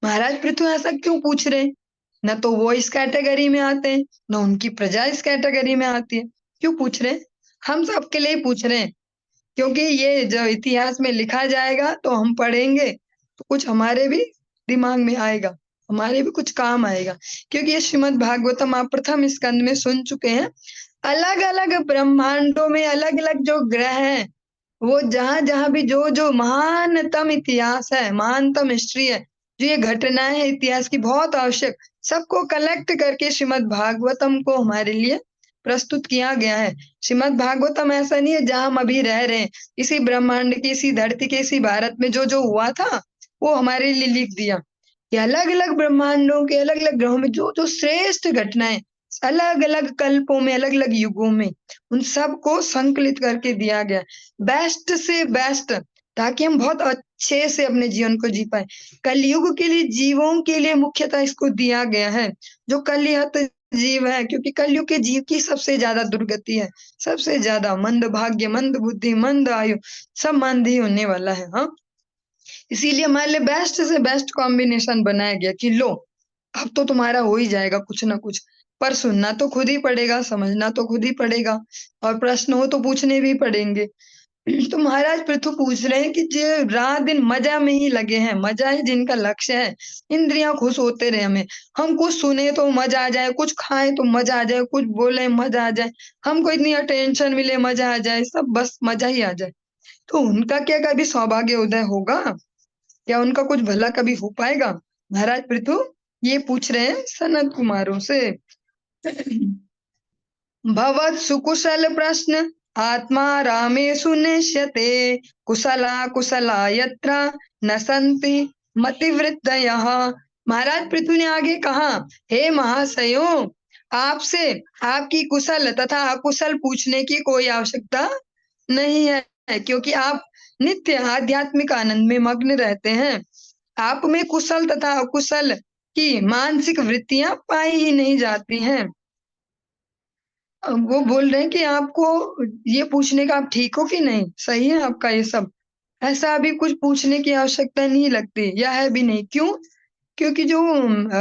महाराज पृथु ऐसा क्यों पूछ रहे हैं? न तो वो इस कैटेगरी में आते हैं, न उनकी प्रजा इस कैटेगरी में आती है। क्यों पूछ रहे हैं? हम सबके लिए पूछ रहे हैं, क्योंकि ये जो इतिहास में लिखा जाएगा तो हम पढ़ेंगे तो कुछ हमारे भी दिमाग में आएगा, हमारे भी कुछ काम आएगा। क्योंकि ये श्रीमद् भागवतम आप प्रथम स्कंद में सुन चुके हैं। अलग अलग ब्रह्मांडों में अलग अलग जो ग्रह हैं, वो जहां जहां भी जो जो महानतम इतिहास है, महानतम हिस्ट्री है, जो ये घटनाएं हैं इतिहास की बहुत आवश्यक, सबको कलेक्ट करके श्रीमद् भागवतम को हमारे लिए प्रस्तुत किया गया है। श्रीमद् भागवतम ऐसा नहीं है जहां हम अभी रह रहे हैं, इसी ब्रह्मांड की, इसी धरती के, इसी भारत में जो जो हुआ था वो हमारे लिए लिख दिया। ये अलग अलग ब्रह्मांडों के अलग अलग ग्रहों में जो जो श्रेष्ठ घटनाएं अलग अलग कल्पों में अलग अलग युगों में, उन सबको संकलित करके दिया गया, बेस्ट से बेस्ट, ताकि हम बहुत अच्छे से अपने जीवन को जी पाए। कलयुग के लिए जीवों के लिए मुख्यतः इसको दिया गया है, जो कलिहत जीव है, क्योंकि कलयुग के जीव की सबसे ज्यादा दुर्गति है, सबसे ज्यादा मंद भाग्य, मंद बुद्धि, मंद आयु, सब मंद ही होने वाला है। हाँ, इसीलिए हमारे लिए बेस्ट से बेस्ट कॉम्बिनेशन बनाया गया कि लो अब तो तुम्हारा हो ही जाएगा कुछ ना कुछ, पर सुनना तो खुद ही पड़ेगा, समझना तो खुद ही पड़ेगा, और प्रश्न हो तो पूछने भी पड़ेंगे। तो महाराज पृथु पूछ रहे हैं कि जो रात दिन मजा में ही लगे हैं, मजा है जिनका लक्ष्य है, इंद्रियां खुश होते रहे, हमें हम कुछ सुने तो मजा आ जाए, कुछ खाएं तो मजा आ जाए, कुछ बोले मजा आ जाए, हमको इतनी अटेंशन मिले मजा आ जाए, सब बस मजा ही आ जाए। तो उनका क्या कभी सौभाग्य उदय होगा? क्या उनका कुछ भला कभी हो पाएगा? महाराज पृथु ये पूछ रहे हैं सनत कुमारों से। भवत् सुकुशल प्रश्न आत्मा रामेषु नेष्यते कुशला कुशला यत्र न सन्ति मतिवृत्तयः। महाराज पृथु ने आगे कहा, हे महाशयों, आपसे आपकी कुशल तथा अकुशल पूछने की कोई आवश्यकता नहीं है, क्योंकि आप नित्य आध्यात्मिक आनंद में मग्न रहते हैं। आप में कुशल तथा अकुशल की मानसिक वृत्तियां पाई ही नहीं जाती हैं। वो बोल रहे हैं कि आपको ये पूछने का आप ठीक हो कि नहीं, सही है आपका ये सब, ऐसा अभी कुछ पूछने की आवश्यकता नहीं लगती, या है भी नहीं। क्यों? क्योंकि जो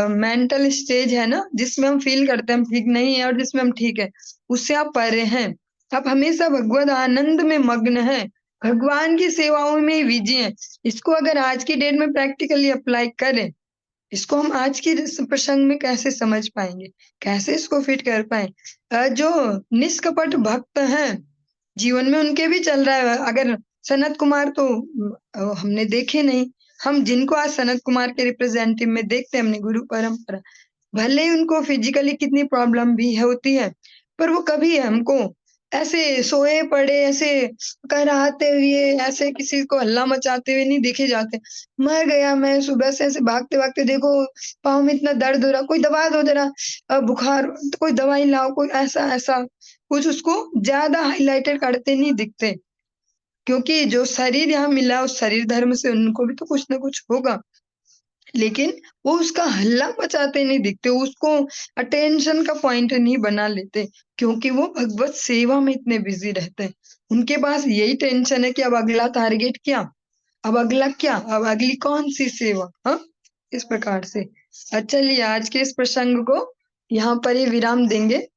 मेंटल स्टेज है ना, जिसमें हम फील करते हैं हम ठीक नहीं है और जिसमें हम ठीक है, उससे आप परे हैं। आप हमेशा भगवत आनंद में मग्न हैं, भगवान की सेवाओं में बिजी हैं। इसको अगर आज की डेट में प्रैक्टिकली अप्लाई करें, इसको हम आज की प्रसंग में कैसे समझ पाएंगे, कैसे इसको फिट कर पाए? जो निष्कपट भक्त हैं, जीवन में उनके भी चल रहा है। अगर सनत कुमार तो हमने देखे नहीं, हम जिनको आज सनत कुमार के रिप्रेजेंटेटिव में देखते हैं हमने गुरु परंपरा, भले ही उनको फिजिकली कितनी प्रॉब्लम भी होती है, पर वो कभी हमको ऐसे सोए पड़े, ऐसे कराहते हुए, ऐसे किसी को हल्ला मचाते हुए नहीं देखे जाते। मर गया मैं सुबह से ऐसे भागते भागते, देखो पाँव में इतना दर्द हो रहा, कोई दवा दो जरा, बुखार तो कोई दवाई लाओ, कोई ऐसा ऐसा कुछ उसको ज्यादा हाईलाइटेड करते नहीं दिखते, क्योंकि जो शरीर यहाँ मिला उस शरीर धर्म से उनको भी तो कुछ ना कुछ होगा। लेकिन वो उसका हल्ला मचाते नहीं दिखते, उसको अटेंशन का पॉइंट नहीं बना लेते, क्योंकि वो भगवत सेवा में इतने बिजी रहते हैं। उनके पास यही टेंशन है कि अब अगला टारगेट क्या, अब अगला क्या, अब अगली कौन सी सेवा। हाँ, इस प्रकार से। चलिए आज के इस प्रसंग को यहाँ पर ही विराम देंगे,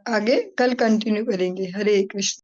आगे कल कंटिन्यू करेंगे। हरे कृष्ण।